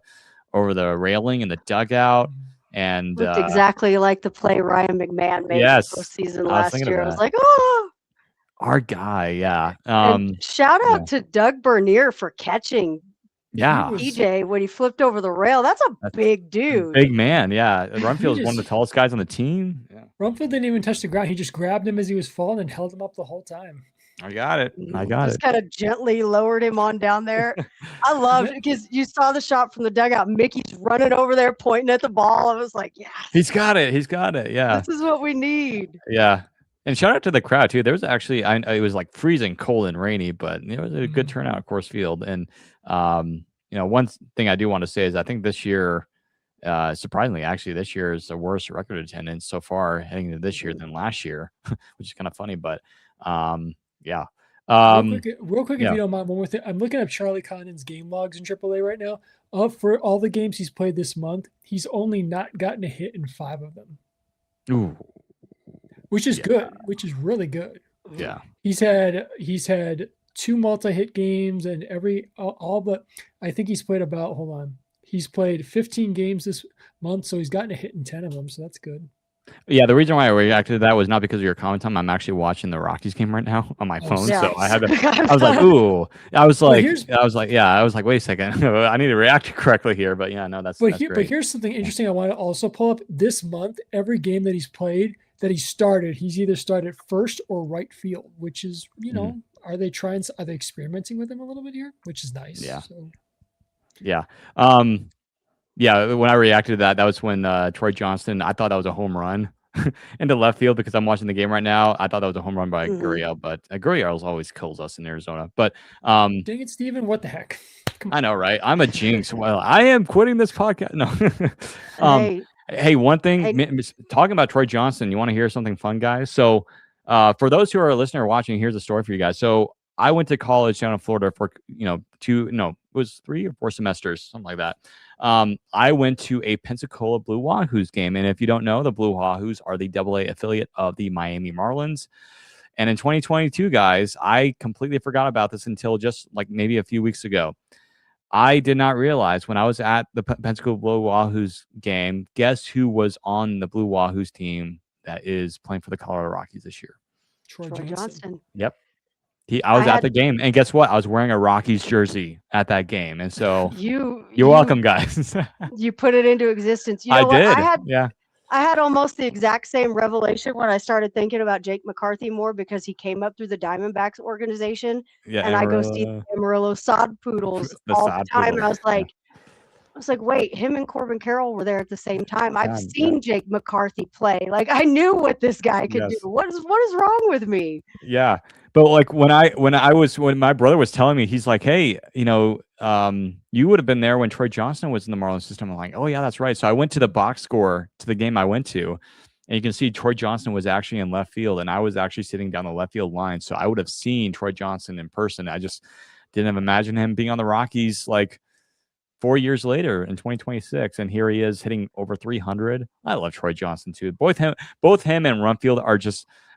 railing in the dugout, and looked exactly like the play Ryan McMahon made in the postseason last year. I was like, oh. Our guy, yeah. And shout out to Doug Bernier for catching PJ when he flipped over the rail. That's a big dude. Big man, yeah. Rumfield is one of the tallest guys on the team. Yeah. Rumfield didn't even touch the ground. He just grabbed him as he was falling and held him up the whole time. I got it. Just kind of gently lowered him on down there. I loved it because you saw the shot from the dugout. Mickey's running over there pointing at the ball. I was like, yeah. He's got it. Yeah. This is what we need. Yeah. And shout out to the crowd too. There was actually, it was like freezing cold and rainy, but it was a good turnout at Coors Field. And one thing I do want to say is I think this year, surprisingly, actually, this year is the worst record attendance so far heading into this year than last year, which is kind of funny. But yeah. Real quick, if you don't mind, one more thing. I'm looking up Charlie Condon's game logs in AAA right now. For all the games he's played this month, he's only not gotten a hit in 5 of them. Ooh. Which is good, which is really good. Yeah. He's had 2 multi-hit games and all but I think he's played he's played 15 games this month, so he's gotten a hit in 10 of them, so that's good. Yeah, the reason why I reacted to that was not because of your comment, Tom. I'm actually watching the Rockies game right now on my phone, so I had to. I was like, ooh. I was like, wait a second, I need to react correctly here. But yeah, no, that's great. But here's something interesting. I want to also pull up this month. Every game that he's played, that he started, he's either started first or right field, which is, are they experimenting with him a little bit here, which is nice. Yeah. So. Yeah. Yeah, when I reacted to that, that was when Troy Johnston, I thought that was a home run into left field because I'm watching the game right now. I thought that was a home run by Gurriel, but Gurriel always kills us in Arizona. But dang it, Steven, what the heck? I know, right? I'm a jinx. Well, I am quitting this podcast. No. Hey, one thing, talking about Troy Johnston, you want to hear something fun, guys? So for those who are listening or watching, here's a story for you guys. So I went to college down in Florida for, it was 3 or 4 semesters, something like that. I went to a Pensacola Blue Wahoos game. And if you don't know, the Blue Wahoos are the AA affiliate of the Miami Marlins. And in 2022, guys, I completely forgot about this until just like maybe a few weeks ago. I did not realize when I was at the Pensacola Blue Wahoos game, guess who was on the Blue Wahoos team that is playing for the Colorado Rockies this year? Troy Johnston. Yep. I was at the game, and guess what? I was wearing a Rockies jersey at that game, and so you're welcome, guys. You put it into existence. You know I did. I had almost the exact same revelation when I started thinking about Jake McCarthy more because he came up through the Diamondbacks organization, and I go see the Amarillo Sod Poodles all the time, and I was like, wait, him and Corbin Carroll were there at the same time. I've seen Jake McCarthy play. Like, I knew what this guy could do. What is wrong with me? Yeah. But like when my brother was telling me, he's like, hey, you would have been there when Troy Johnston was in the Marlins system. I'm like, oh yeah, that's right. So I went to the box score to the game I went to, and you can see Troy Johnston was actually in left field, and I was actually sitting down the left field line. So I would have seen Troy Johnston in person. I just didn't imagine him being on the Rockies like 4 years later in 2026, and here he is hitting over 300. I love Troy Johnston too. Both him and Rumfield are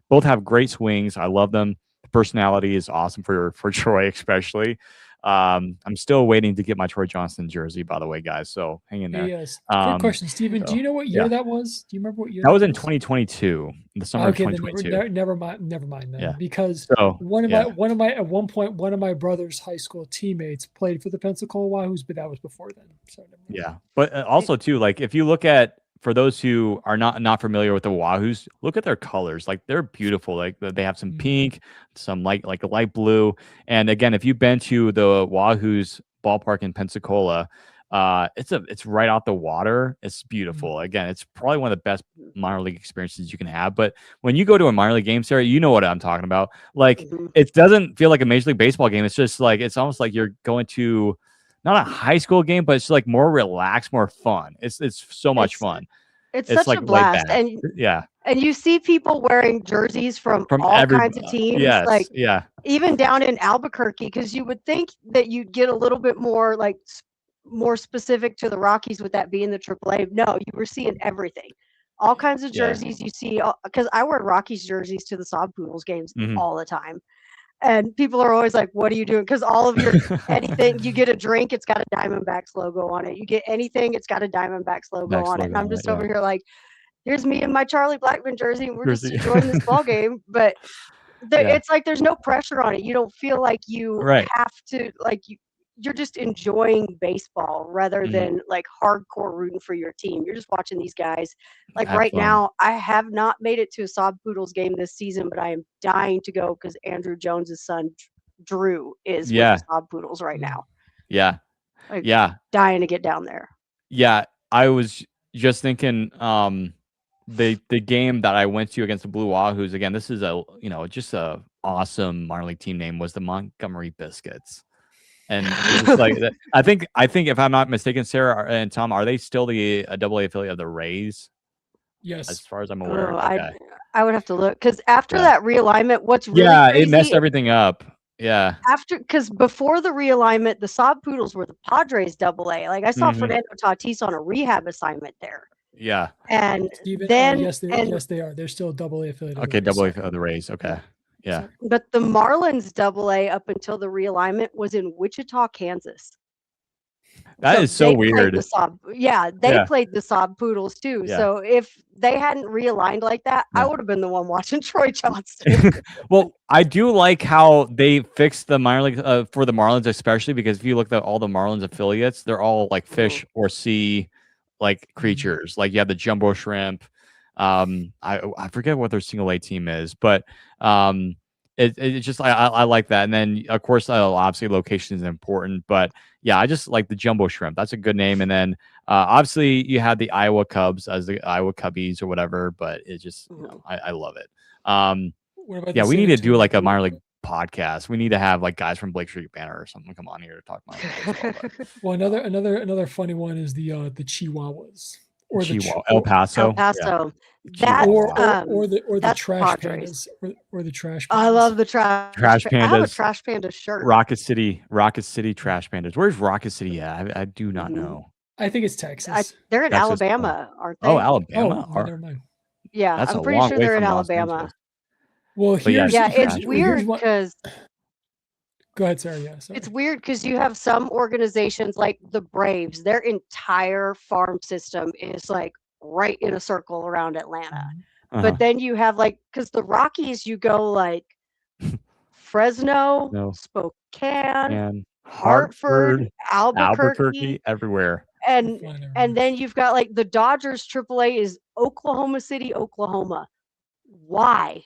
both have great swings. I love them. The personality is awesome for Troy, especially. I'm still waiting to get my Troy Johnston jersey, by the way, guys. So hang in there. Yes. Quick question, Steven. Do you know what year that was? Do you remember what year that was? In 2022, the summer of 2022. Then never mind then. Yeah. Because at one point one of my brother's high school teammates played for the Pensacola Wahoos, but that was before then. So yeah, but also too, like if you look at, for those who are not familiar with the Wahoos, look at their colors. Like they're beautiful. Like they have some pink, some like a light blue. And again, if you've been to the Wahoos ballpark in Pensacola, it's right out the water. It's beautiful. Again, it's probably one of the best minor league experiences you can have. But when you go to a minor league game, Sarah, you know what I'm talking about. Like it doesn't feel like a Major League Baseball game. It's just like, it's almost like you're going to not a high school game, but it's like more relaxed, more fun. It's so much fun. It's such like a blast. And and you see people wearing jerseys from all kinds of teams. Yes, even down in Albuquerque, because you would think that you'd get a little bit more like more specific to the Rockies with that being the AAA. No, you were seeing everything. All kinds of jerseys you see, because I wear Rockies jerseys to the Sod Poodles games all the time. And people are always like, what are you doing? Because all of your anything, you get a drink, it's got a Diamondbacks logo on it. You get anything, it's got a Diamondbacks logo on it. And I'm just over here like, here's me in my Charlie Blackmon jersey, and we're just enjoying this ball game. But it's like there's no pressure on it. You don't feel like you have to, like, you're just enjoying baseball rather than like hardcore rooting for your team. You're just watching these guys. Like right now, I have not made it to a Sod Poodles game this season, but I am dying to go because Andrew Jones's son, Drew, is with the Sod Poodles right now. Yeah. Like, dying to get down there. Yeah. I was just thinking, the game that I went to against the Blue Wahoos, again, this is just a awesome minor league team name, was the Montgomery Biscuits. And it's like I think if I'm not mistaken, Sarah and Tom, are they still the AA affiliate of the Rays? Yes, as far as I'm aware. I would have to look, because after that realignment, what's really crazy, it messed everything up. Yeah. Because before the realignment, the Sod Poodles were the Padres AA. Like I saw Fernando Tatis on a rehab assignment there. Yeah. And Steven, then yes, they are. They're still AA affiliate. Okay, AA of the Rays. Okay. Yeah. But the Marlins AA up until the realignment was in Wichita, Kansas. That is so weird. They played the Sod Poodles too. Yeah. So if they hadn't realigned like that, I would have been the one watching Troy Johnston. Well, I do like how they fixed the minor league for the Marlins, especially because if you look at all the Marlins affiliates, they're all like fish or sea like creatures. Like you have the jumbo shrimp. I forget what their single A team is, but it's just I like that. And then of course obviously location is important, but yeah, I just like the Jumbo Shrimp. That's a good name. And then obviously you had the Iowa Cubs as the Iowa Cubbies or whatever, but it just I love it. What about Yeah, the we San need to do Antonio like a Blue? minor league podcast. We need to have like guys from Blake Street Banner or something come on here to talk minor league baseball. But Well, another funny one is the Chihuahuas or the Chihuahua, El Paso, El Paso. Chihuahua. or the That's Trash Padres. Pandas or the Trash I Pandas. love the Trash Trash I have a Pandas, Trash Panda shirt. Rocket City Trash Pandas. Where's Rocket City at? I do not know. I think it's Texas. They're in Texas, Alabama, aren't Oh, they? Alabama. Oh, never mind. Yeah, That's I'm a pretty long sure way they're in from Los Alabama. Angeles. Well, But yeah, Yeah, Trash it's Pandas. weird because Go ahead, Sarah. Yeah, sorry. it's weird because you have some organizations like the Braves, their entire farm system is like right in a circle around Atlanta. But then you have like, because the Rockies, you go like Fresno, No. Spokane, And Hartford, Albuquerque, everywhere. and then you've got like the Dodgers AAA is Oklahoma City, Oklahoma. Why?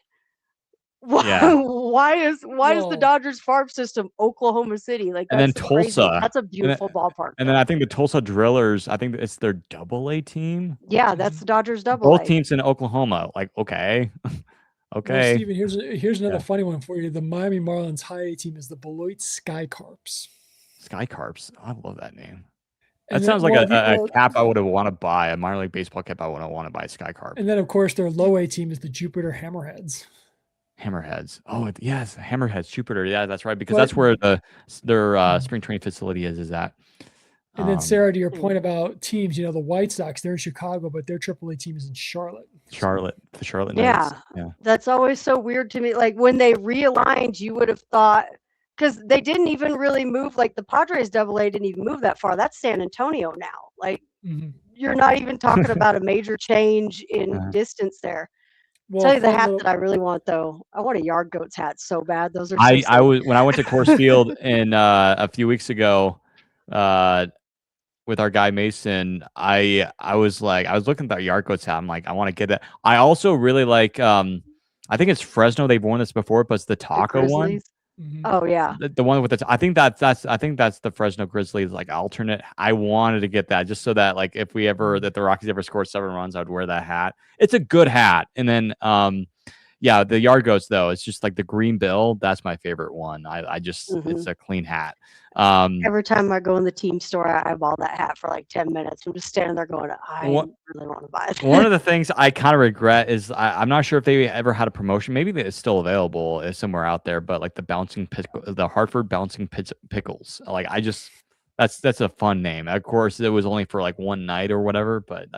Yeah. Why is the Dodgers farm system Oklahoma City? Like And then that's crazy. Tulsa. That's a beautiful ballpark. And then I think the Tulsa Drillers, I think it's their AA team. Yeah, that's the Dodgers AA. Both teams in Oklahoma. Like, okay. Okay. Well, Steven, here's another funny one for you. The Miami Marlins high A team is the Beloit Skycarps. Skycarps. I love that name. And that sounds like a cap I would have want to buy, a minor league baseball cap I would want to buy, Skycarp. And then, of course, their low A team is the Jupiter Hammerheads. Hammerheads. Oh, yes, Hammerheads, Jupiter. Yeah, that's right, because that's where their spring training facility is at. And then, Sarah, to your point about teams, the White Sox, they're in Chicago, but their AAA team is in Charlotte. The Charlotte Knights. Yeah, that's always so weird to me. Like when they realigned, you would have thought, because they didn't even really move, like the Padres AA didn't even move that far. That's San Antonio now. Like you're not even talking about a major change in distance there. Well, tell you the hat that I really want though. I want a Yard Goats hat so bad. Those are so I was when I went to Coors Field in a few weeks ago with our guy Mason, I was looking at that Yard Goats hat. I'm like, I want to get that. I also really like I think it's Fresno. They've worn this before, but it's the taco one. Oh yeah, the one with the I think that's the Fresno Grizzlies like alternate. I wanted to get that just so that like if we ever that the Rockies ever scored 7 runs, I'd wear that hat. It's a good hat. And then yeah, the Yard Goats though, it's just like the green bill. That's my favorite one. I just it's a clean hat. Every time I go in the team store, I eyeball that hat for like 10 minutes. I'm just standing there going, I really want to buy it. One of the things I kind of regret is I'm not sure if they ever had a promotion. Maybe it's still available somewhere out there, but like the Hartford Bouncing Pickles. Like that's a fun name. Of course, it was only for like one night or whatever, but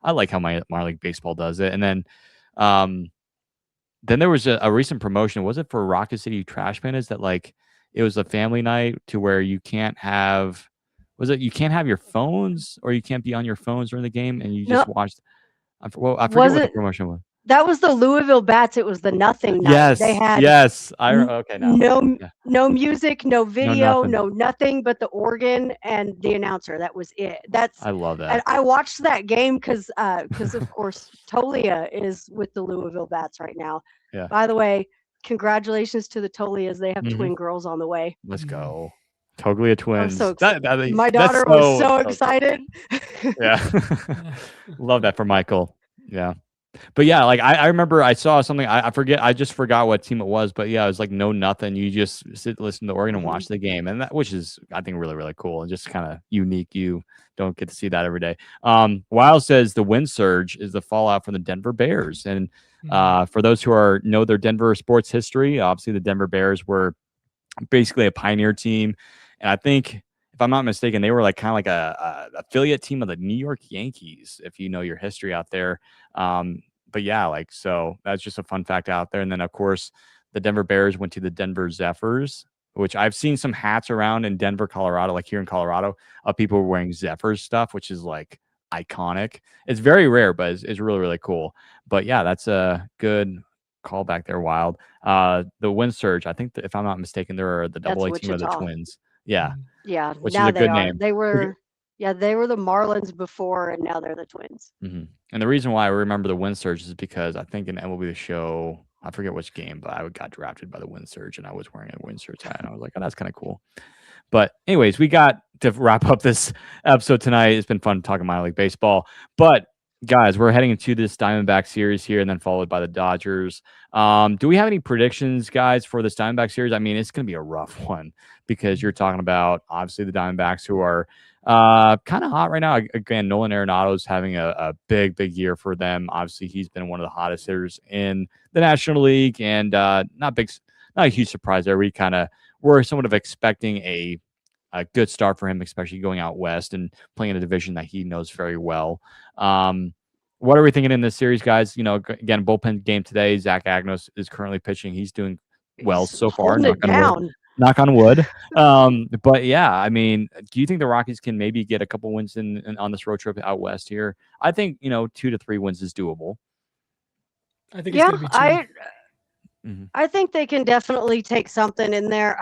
I like how my minor league baseball does it. And then there was a recent promotion. Was it for Rocket City Trash Pandas that like it was a family night to where you can't have your phones or you can't be on your phones during the game and you just watched. I forget what the promotion was. That was the Louisville Bats. It was the nothing night. Yes, they had no music, no video, no nothing but the organ and the announcer. That was it. I love that. And I watched that game because of course Tolia is with the Louisville Bats right now. Yeah. By the way, congratulations to the Tolias. They have twin girls on the way. Let's go. Toglia twins. I'm so my daughter was so excited. Yeah. Love that for Michael. Yeah. But yeah, like I remember I saw something. I just forgot what team it was, but yeah, it was like no nothing. You just listen to the organ and watch the game, and which is I think really really cool and just kind of unique. You don't get to see that every day. Wild says the wind surge is the fallout from the Denver Bears, and for those who know their Denver sports history, obviously the Denver Bears were basically a pioneer team, and I think if I'm not mistaken, they were like kind of like a affiliate team of the New York Yankees. If you know your history out there. But yeah, like, so that's just a fun fact out there. And then of course the Denver Bears went to the Denver Zephyrs, which I've seen some hats around in Denver, Colorado, like here in Colorado of people wearing Zephyrs stuff, which is like iconic. It's very rare, but it's really, really cool. But yeah, that's a good callback there. Wild. The Wind Surge, I think if I'm not mistaken, they're the AA team of the Twins. Yeah. Yeah. Which now is a good they are. name. They were Yeah, they were the Marlins before, and now they're the Twins. And the reason why I remember the Wind Surge is because I think in MLB The Show, I forget which game, but I got drafted by the Wind Surge, and I was wearing a Wind Surge hat, and I was like, oh, that's kind of cool. But anyways, we got to wrap up this episode tonight. It's been fun talking minor league baseball. But guys, we're heading into this Diamondback series here, and then followed by the Dodgers. Do we have any predictions, guys, for this Diamondback series? I mean, it's going to be a rough one because you're talking about obviously the Diamondbacks who are kind of hot right now. Again, Nolan Arenado's having a big year for them. Obviously, he's been one of the hottest hitters in the National League, and not a huge surprise there. We kind of were somewhat of expecting a good start for him, especially going out west and playing in a division that he knows very well. What are we thinking in this series, guys? You know, again, bullpen game today. Zach Agnos is currently pitching. He's doing well so far. Knock on wood. But yeah, I mean, do you think the Rockies can maybe get a couple wins on this road trip out west here? I think 2 to 3 wins is doable. I think it's going to be 2. I think they can definitely take something in there.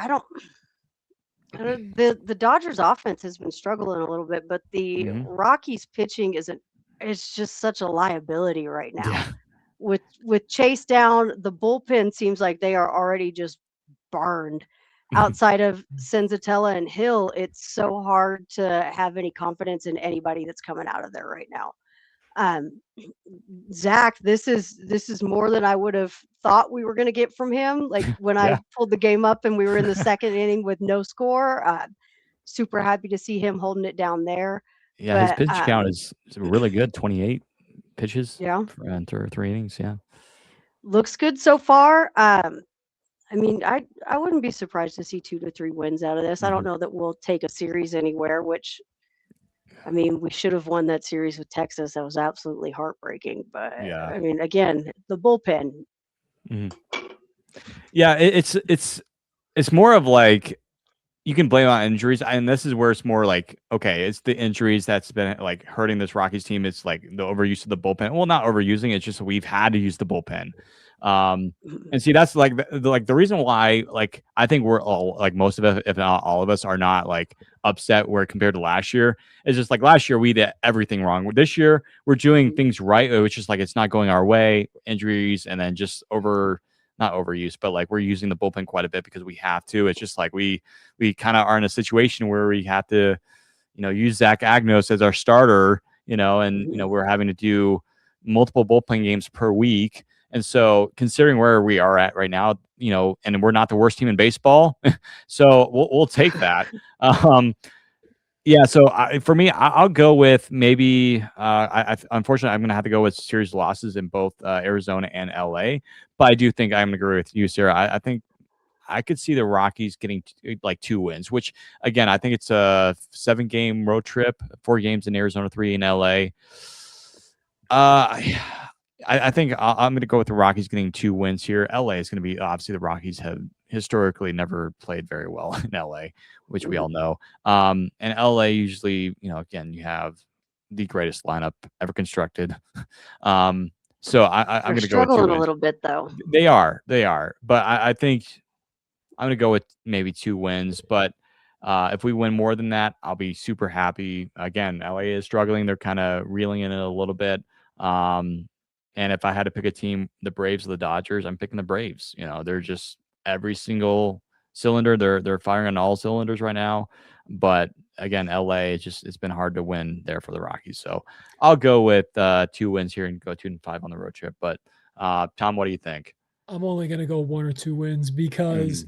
The Dodgers offense has been struggling a little bit, but the Rockies pitching it's just such a liability right now. Yeah. With Chase down, the bullpen seems like they are already just burned. Outside of Senzatella and Hill, it's so hard to have any confidence in anybody that's coming out of there right now. Zach, this is more than I would have thought we were going to get from him. Like when I pulled the game up and we were in the second inning with no score, super happy to see him holding it down there. Yeah, his pitch count is really good, 28 pitches. Yeah, for 3 innings. Yeah, looks good so far. I mean, I wouldn't be surprised to see 2 to 3 wins out of this. I don't know that we'll take a series anywhere, which, I mean, we should have won that series with Texas. That was absolutely heartbreaking. But yeah, I mean, again, the bullpen. Yeah, it's more of like you can blame on injuries, and this is where it's more like, okay, it's the injuries that's been like hurting this Rockies team. It's like the overuse of the bullpen. Well, not overusing, it's just we've had to use the bullpen. And see, that's like the reason why, like, I think we're all, like, most of us, if not all of us, are not like upset where compared to last year. It's just like last year we did everything wrong. This year we're doing things right. It's just like it's not going our way, injuries, and then just not overuse, but like we're using the bullpen quite a bit because we have to. It's just like we kind of are in a situation where we have to, use Zach Agnos as our starter, and we're having to do multiple bullpen games per week. And so considering where we are at right now, and we're not the worst team in baseball, so we'll take that. Yeah, so for me, I'll go with maybe. Unfortunately, I'm going to have to go with series losses in both Arizona and LA. But I do think I'm going to agree with you, Sarah. I think I could see the Rockies getting like 2 wins, which again, I think it's a 7-game road trip, 4 games in Arizona, 3 in LA. I think I'm going to go with the Rockies getting 2 wins here. LA is going to be, obviously the Rockies have historically never played very well in LA, which we all know. And LA usually, again, you have the greatest lineup ever constructed. So I'm going to go with 2 wins. A little bit though. They are, but I think I'm going to go with maybe 2 wins. But if we win more than that, I'll be super happy. Again, LA is struggling. They're kind of reeling in it a little bit. And if I had to pick a team, the Braves or the Dodgers, I'm picking the Braves. They're just every single cylinder. They're firing on all cylinders right now. But again, LA, it's been hard to win there for the Rockies. So I'll go with 2 wins here and go 2-5 on the road trip. But Tom, what do you think? I'm only going to go 1 or 2 wins because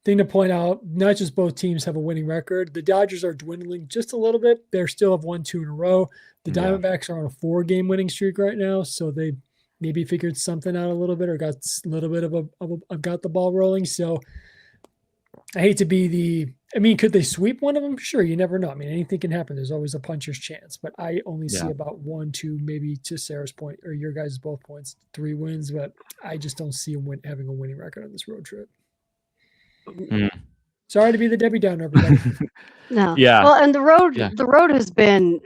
thing to point out, not just both teams have a winning record. The Dodgers are dwindling just a little bit. They're still have won 2 in a row. The Diamondbacks are on a 4-game winning streak right now, so they maybe figured something out a little bit or got a little bit of got the ball rolling. So I hate to be could they sweep one of them? Sure, you never know. I mean, anything can happen. There's always a puncher's chance, but I only see about 1, 2, maybe to Sarah's point or your guys' both points, 3 wins, but I just don't see them having a winning record on this road trip. Sorry to be the Debbie Downer, everybody. No. Yeah. Well, and the road has been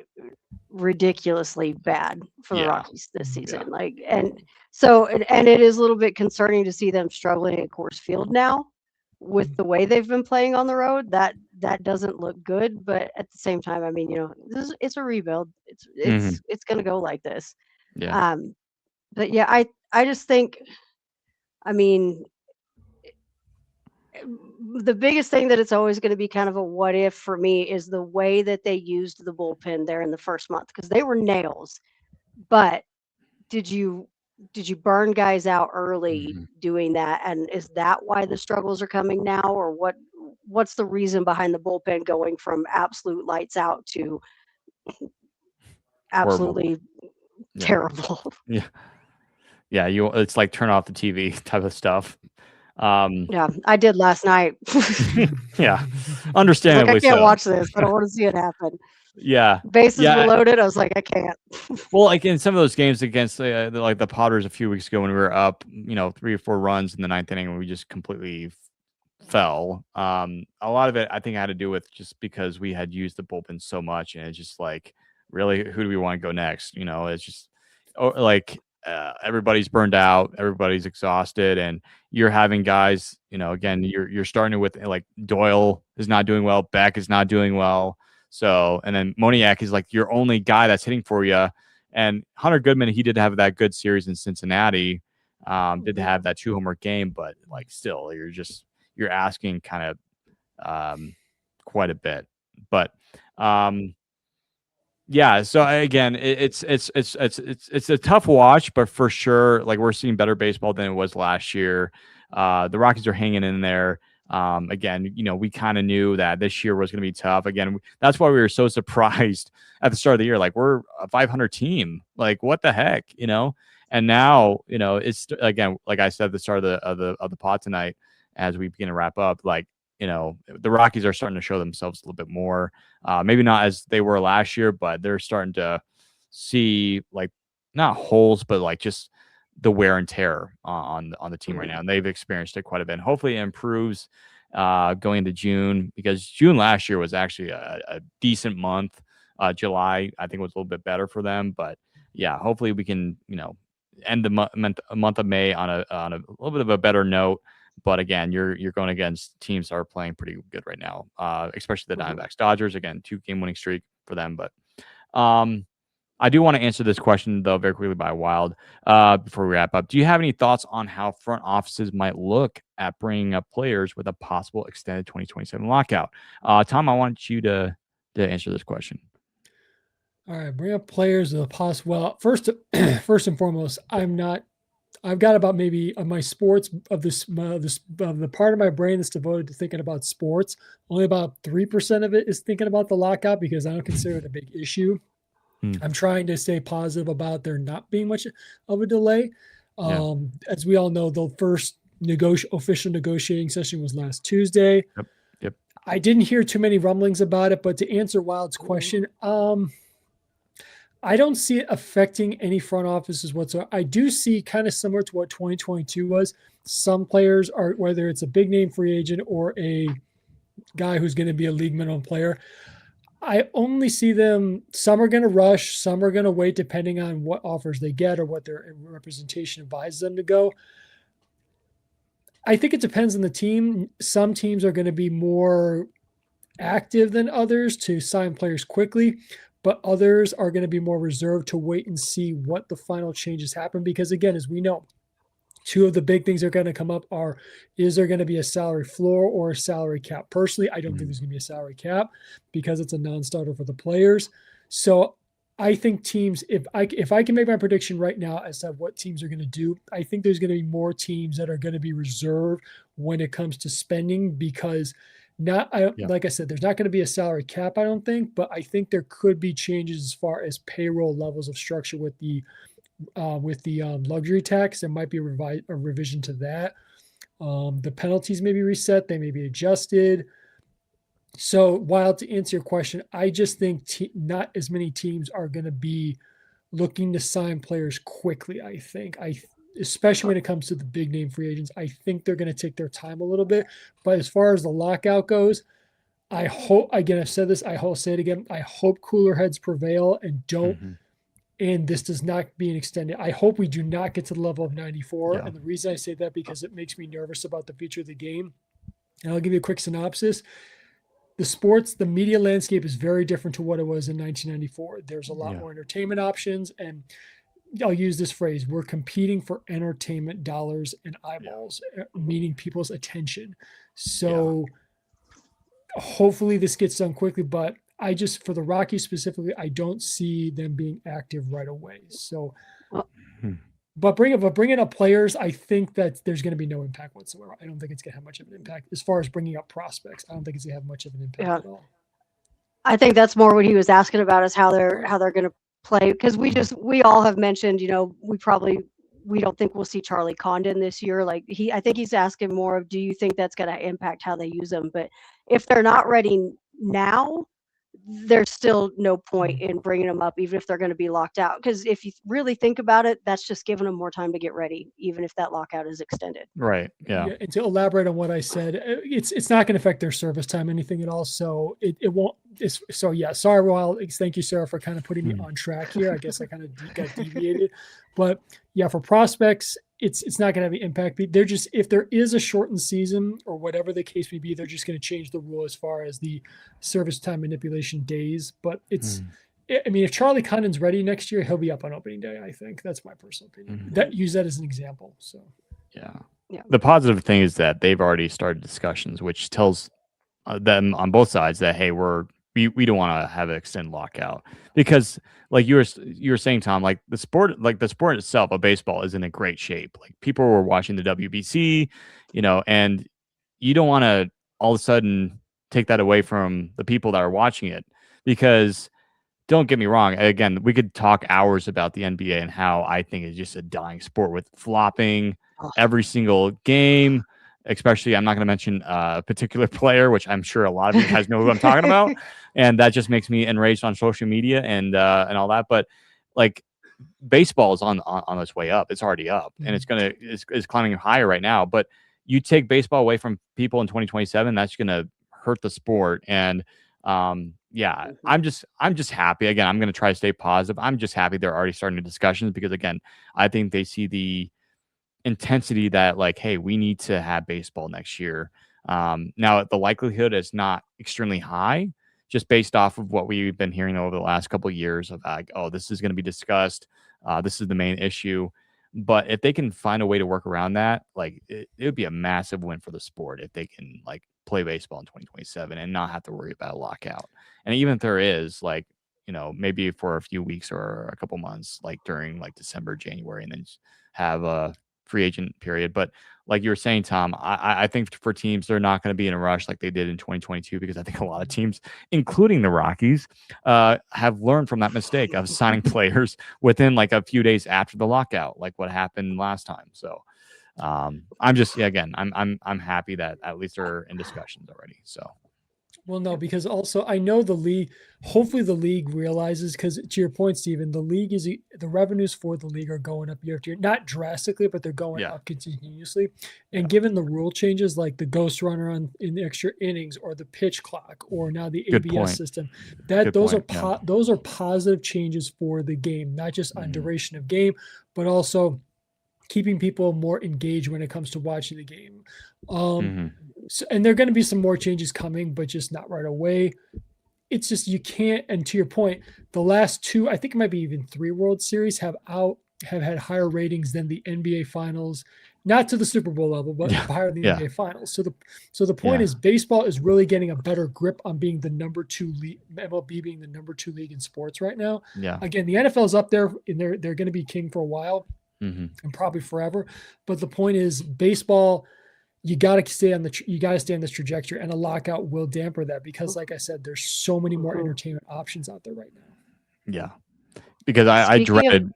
ridiculously bad for the Rockies this season. And it is a little bit concerning to see them struggling at Coors Field now. with the way they've been playing on the road, that doesn't look good. But at the same time, I mean, it's a rebuild. It's going to go like this. Yeah. But yeah, I just think, I mean, the biggest thing that it's always going to be kind of a what if for me is the way that they used the bullpen there in the first month, because they were nails. But did you burn guys out early doing that? And is that why the struggles are coming now, or what's the reason behind the bullpen going from absolute lights out to Horrible. absolutely terrible? Yeah. Yeah. It's like turn off the TV type of stuff. Yeah, I did last night. Yeah. Understandably I can't so. watch this, but I want to see it happen. Yeah. Bases were loaded. I was like, I can't. Well, like in some of those games against like the Potters a few weeks ago when we were up, 3 or 4 runs in the 9th inning, and we just completely fell. A lot of it I think had to do with just because we had used the bullpen so much, and it's just like, really, who do we want to go next? It's just everybody's burned out, everybody's exhausted, and you're having guys, again, you're starting with like Doyle is not doing well, Beck is not doing well. So, and then Moniak is like your only guy that's hitting for you. And Hunter Goodman, he did have that good series in Cincinnati, did have that 2 homer game, but like still, you're asking kind of quite a bit. But yeah, so again, it's a tough watch, but for sure, like we're seeing better baseball than it was last year. The Rockies are hanging in there. Again, we kind of knew that this year was going to be tough. Again, that's why we were so surprised at the start of the year. Like, we're a 500 team. Like, what the heck, And now, it's again, like I said at the start of the pod tonight, as we begin to wrap up, like, the Rockies are starting to show themselves a little bit more. Maybe not as they were last year, but they're starting to see like not holes, but like just the wear and tear on the team right now, and they've experienced it quite a bit. And hopefully, it improves going into June, because June last year was actually a decent month. July, I think, was a little bit better for them, but yeah, hopefully we can end the month of May on a little bit of a better note. But again, you're going against teams that are playing pretty good right now, especially the Diamondbacks. Dodgers, again, 2-game winning streak for them. But I do want to answer this question, though, very quickly by Wild before we wrap up. Do you have any thoughts on how front offices might look at bringing up players with a possible extended 2027 lockout? Tom, I want you to answer this question. All right, bring up players with a possible. Well, first and foremost, I've got about maybe of my sports of the part of my brain that's devoted to thinking about sports. Only about 3% of it is thinking about the lockout, because I don't consider it a big issue. I'm trying to stay positive about there not being much of a delay. As we all know, the first official negotiating session was last Tuesday. Yep. I didn't hear too many rumblings about it, but to answer Wild's question, I don't see it affecting any front offices whatsoever. I do see, kind of similar to what 2022 was, some players are, whether it's a big name free agent or a guy who's going to be a league minimum player, I only see them, some are going to rush, some are going to wait depending on what offers they get or what their representation advises them to go. I think it depends on the team. Some teams are going to be more active than others to sign players quickly, but others are going to be more reserved to wait and see what the final changes happen. Because again, as we know, 2 of the big things that are going to come up are, is there going to be a salary floor or a salary cap? Personally, I don't think there's going to be a salary cap, because it's a non-starter for the players. So I think teams, if I can make my prediction right now as to what teams are going to do, I think there's going to be more teams that are going to be reserved when it comes to spending, because like I said, there's not going to be a salary cap, I don't think, but I think there could be changes as far as payroll levels of structure with the luxury tax. There might be a revision to that. The penalties may be reset, they may be adjusted. So, Wild, to answer your question, I just think not as many teams are going to be looking to sign players quickly. I think especially when it comes to the big name free agents, I think they're going to take their time a little bit. But as far as the lockout goes, I hope, again, I've said this, I'll say it again, I hope cooler heads prevail and don't, and this does not be an extended. I hope we do not get to the level of 94. And the reason I say that, because it makes me nervous about the future of the game. And I'll give you a quick synopsis. The media landscape is very different to what it was in 1994. There's a lot more entertainment options, and I'll use this phrase: we're competing for entertainment dollars and eyeballs, meaning people's attention. So hopefully this gets done quickly, but for the Rockies specifically, I don't see them being active right away. So, but bringing up players, I think that there's going to be no impact whatsoever. I don't think it's going to have much of an impact as far as bringing up prospects. I don't think it's going to have much of an impact at all. I think that's more what he was asking about, is how they're going to play, because we all have mentioned, we don't think we'll see Charlie Condon this year. Like I think he's asking more of, do you think that's going to impact how they use them? But if they're not ready now, there's still no point in bringing them up, even if they're going to be locked out. Because if you really think about it, that's just giving them more time to get ready, even if that lockout is extended. Right. Yeah. And to elaborate on what I said, it's not going to affect their service time, anything at all. So it won't. Sorry, Wild. Thank you, Sarah, for kind of putting me on track here. I guess I kind of got deviated, but yeah, for prospects, it's not going to have an impact. They're just, if there is a shortened season or whatever the case may be, they're just going to change the rule as far as the service time manipulation days. But if Charlie Condon's ready next year, he'll be up on opening day. I think that's my personal opinion. Use that as an example. So yeah. The positive thing is that they've already started discussions, which tells them on both sides that, hey, we don't want to have an extended lockout, because like you were saying, Tom, like the sport itself of baseball is in a great shape. Like people were watching the WBC, and you don't want to all of a sudden take that away from the people that are watching it, because don't get me wrong. Again, we could talk hours about the NBA and how I think it's just a dying sport with flopping every single game. Especially, I'm not going to mention a particular player, which I'm sure a lot of you guys know who I'm talking about, and that just makes me enraged on social media and all that. But like, baseball is on its way up. It's already up, and it's climbing higher right now. But you take baseball away from people in 2027, that's going to hurt the sport. And I'm just happy. Again, I'm going to try to stay positive. I'm just happy they're already starting the discussions, because again, I think they see the intensity that, like, hey, we need to have baseball next year. Now the likelihood is not extremely high, just based off of what we've been hearing over the last couple of years of like, oh, this is going to be discussed. This is the main issue. But if they can find a way to work around that, like it would be a massive win for the sport if they can like play baseball in 2027 and not have to worry about a lockout. And even if there is, like, maybe for a few weeks or a couple months, like during like December, January, and then have a free agent period. But like you were saying, Tom, I think for teams, they're not going to be in a rush like they did in 2022, because I think a lot of teams, including the Rockies, have learned from that mistake of signing players within like a few days after the lockout, like what happened last time. So I'm just, again, I'm happy that at least they're in discussions already. So. Well, no, because also I know the league, hopefully the league realizes, because to your point, Stephen, the revenues for the league are going up year after year, not drastically, but they're going up continuously. And given the rule changes, like the ghost runner in the extra innings, or the pitch clock, or now the ABS system, those are positive changes for the game, not just on duration of game, but also keeping people more engaged when it comes to watching the game. So, and there are going to be some more changes coming, but just not right away. It's just, you can't. And to your point, the last two, I think it might be even 3 World Series have had higher ratings than the NBA Finals, not to the Super Bowl level, but higher than the NBA Finals. So the point is, baseball is really getting a better grip on being the number 2 league, MLB being the number 2 league in sports right now. Yeah. Again, the NFL is up there, and they're going to be king for a while, and probably forever. But the point is, baseball, you got to stay on this trajectory, and a lockout will damper that, because like I said, there's so many more entertainment options out there right now. Yeah. Because I dreaded,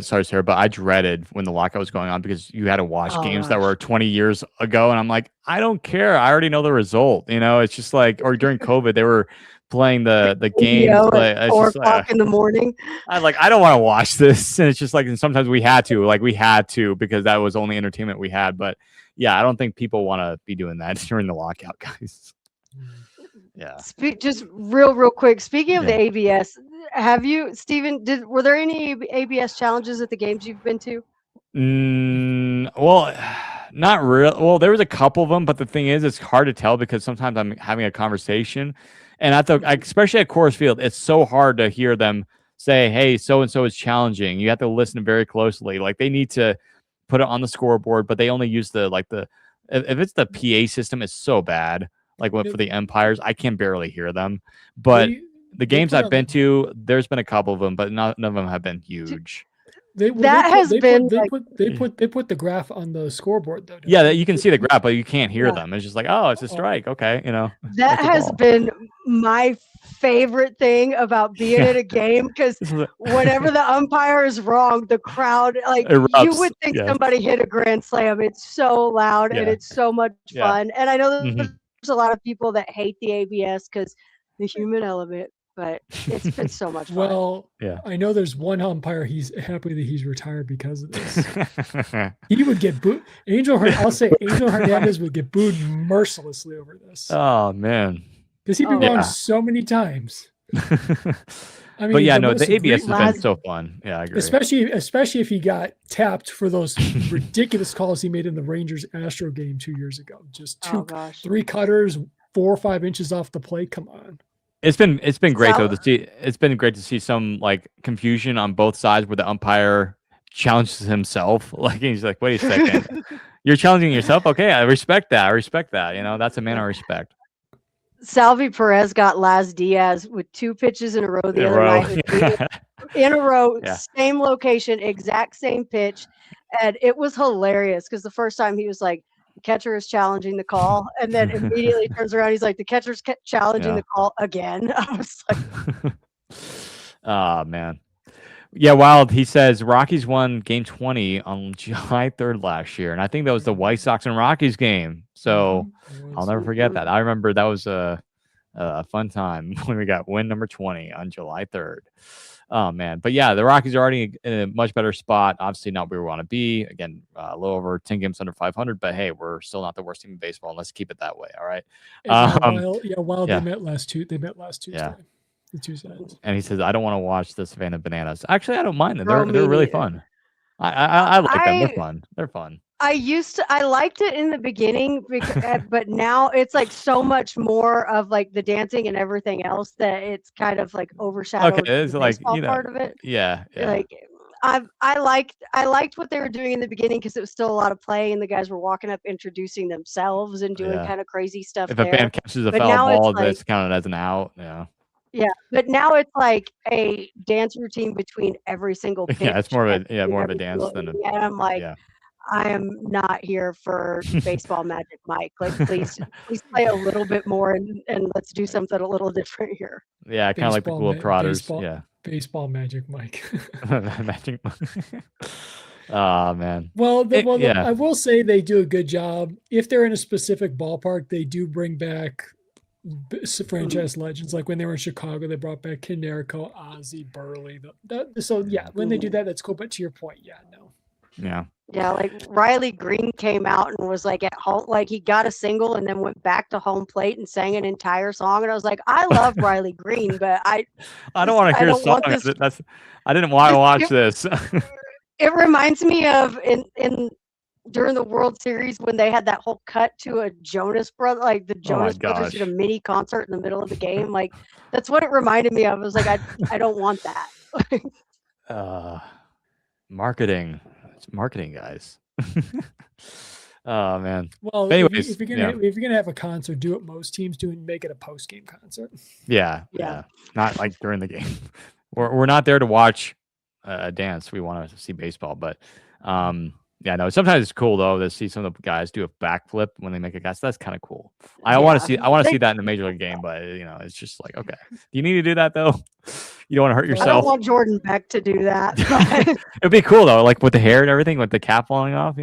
sorry, Sarah, but I dreaded when the lockout was going on, because you had to watch games that were 20 years ago. And I'm like, I don't care. I already know the result. It's just like, or during COVID, they were playing the games at 4 o'clock in the morning. I don't want to watch this. And it's just like, and sometimes we had to, because that was only entertainment we had. But yeah, I don't think people want to be doing that during the lockout, guys. Yeah. Just real quick. Speaking of the ABS, have you, Stephen? Were there any ABS challenges at the games you've been to? Well, Not real. Well, there was a couple of them, but the thing is, it's hard to tell because sometimes I'm having a conversation, and especially at Coors Field, it's so hard to hear them say, "Hey, so and so is challenging." You have to listen very closely. Like they need to put it on the scoreboard, but they only use if it's the PA system, it's so bad. Like for the umpires, I can barely hear them. But the games I've been to, there's been a couple of them, but none of them have been huge. They put the graph on the scoreboard though. Yeah, you can see the graph, but you can't hear them. It's just like, oh, it's a strike. Okay, that has been my favorite thing about being at a game, because whenever the umpire is wrong, the crowd erupts. You would think somebody hit a grand slam. It's so loud and it's so much fun. And I know there's a lot of people that hate the ABS because the human element. But it's been so much fun. Well, I know there's one umpire. He's happy that he's retired because of this. He would get booed. I'll say Angel Hernandez would get booed mercilessly over this. Oh man, because he'd be wrong so many times. I mean, but the ABS has been so fun. Yeah, I agree. Especially if he got tapped for those ridiculous calls he made in the Rangers Astro game 2 years ago. Just 3 cutters, 4 or 5 inches off the plate. Come on. It's been great though to see. It's been great to see some confusion on both sides where the umpire challenges himself. Like he's like, "Wait a second, you're challenging yourself? Okay, I respect that. That's a man I respect." Salvi Perez got Laz Diaz with 2 pitches in a row the other night. In a row, same location, exact same pitch, and it was hilarious because the first time he was like, the catcher is challenging the call, and then immediately turns around. He's like, the catcher's challenging the call again. I was like, oh man. Yeah, Wild, he says Rockies won game 20 on July 3rd last year, and I think that was the White Sox and Rockies game. So I'll never forget that. I remember that was a fun time when we got win number 20 on July 3rd. Oh man, but yeah, the Rockies are already in a much better spot. Obviously, not where we want to be. Again, a little over 10 games under 500, but hey, we're still not the worst team in baseball. And let's keep it that way. All right. They met last Tuesday. The 2 sides. And he says, I don't want to watch the Savannah Bananas. Actually, I don't mind them. They're really fun. I like them. They're fun. They're fun. I liked it in the beginning, but now it's so much more of the dancing and everything else that it's kind of overshadowed. Okay, it's part of it. Yeah. I liked what they were doing in the beginning because it was still a lot of play and the guys were walking up introducing themselves and doing kind of crazy stuff. If a fan catches a foul ball, that's counted as an out. Yeah, but now it's a dance routine between every single pitch. Yeah, it's more of a dance than a. And I'm like, I am not here for baseball magic, Mike. Please play a little bit more and let's do something a little different here. Yeah, kind of like the cool Prodders. Baseball magic, Mike. Magic. Oh man. Well, I will say they do a good job. If they're in a specific ballpark, they do bring back franchise legends. Like when they were in Chicago, they brought back Kanerico, Ozzie, Burley. When they do that, that's cool. But to your point, Yeah, Riley Green came out and was at home, he got a single and then went back to home plate and sang an entire song. And I was like, I love Riley Green, but I don't want to hear songs. I didn't want to watch this. It reminds me of during the World Series when they had that whole cut to a Jonas brother, the Jonas Brothers did a mini concert in the middle of the game. That's what it reminded me of. I was like, I don't want that. Marketing. It's marketing, guys. Oh man. Well, anyways, if you're gonna have a concert, do what most teams do and make it a post game concert. Yeah. Not during the game. We're not there to watch a dance. We want to see baseball, but sometimes it's cool though to see some of the guys do a backflip when they make a catch. That's kind of cool. I want to see that in the major league game, but it's just okay. Do you need to do that though? You don't want to hurt yourself. I don't want Jordan Beck to do that. It'd be cool though, with the hair and everything, with the cap falling off.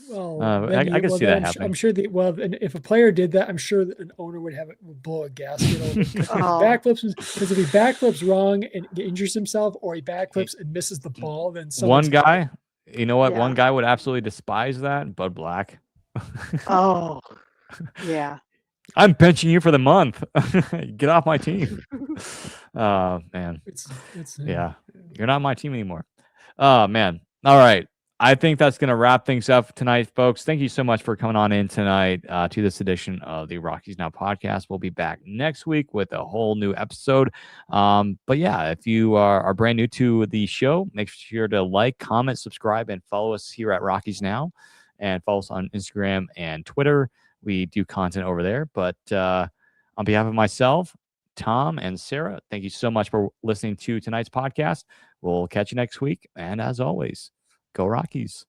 Well, I can see that happening. I'm sure and if a player did that, I'm sure that an owner would blow a gasket over backflips, because if he backflips wrong and injures himself, or he backflips and misses the ball, then one guy. You know what? Yeah. One guy would absolutely despise that. Bud Black. Oh, yeah. I'm benching you for the month. Get off my team. Oh man. You're not my team anymore. Oh man. All right. I think that's going to wrap things up tonight, folks. Thank you so much for coming on in tonight to this edition of the Rockies Now podcast. We'll be back next week with a whole new episode. But yeah, if you are brand new to the show, make sure to like, comment, subscribe, and follow us here at Rockies Now, and follow us on Instagram and Twitter. We do content over there. But on behalf of myself, Tom, and Sarah, thank you so much for listening to tonight's podcast. We'll catch you next week. And as always, go Rockies.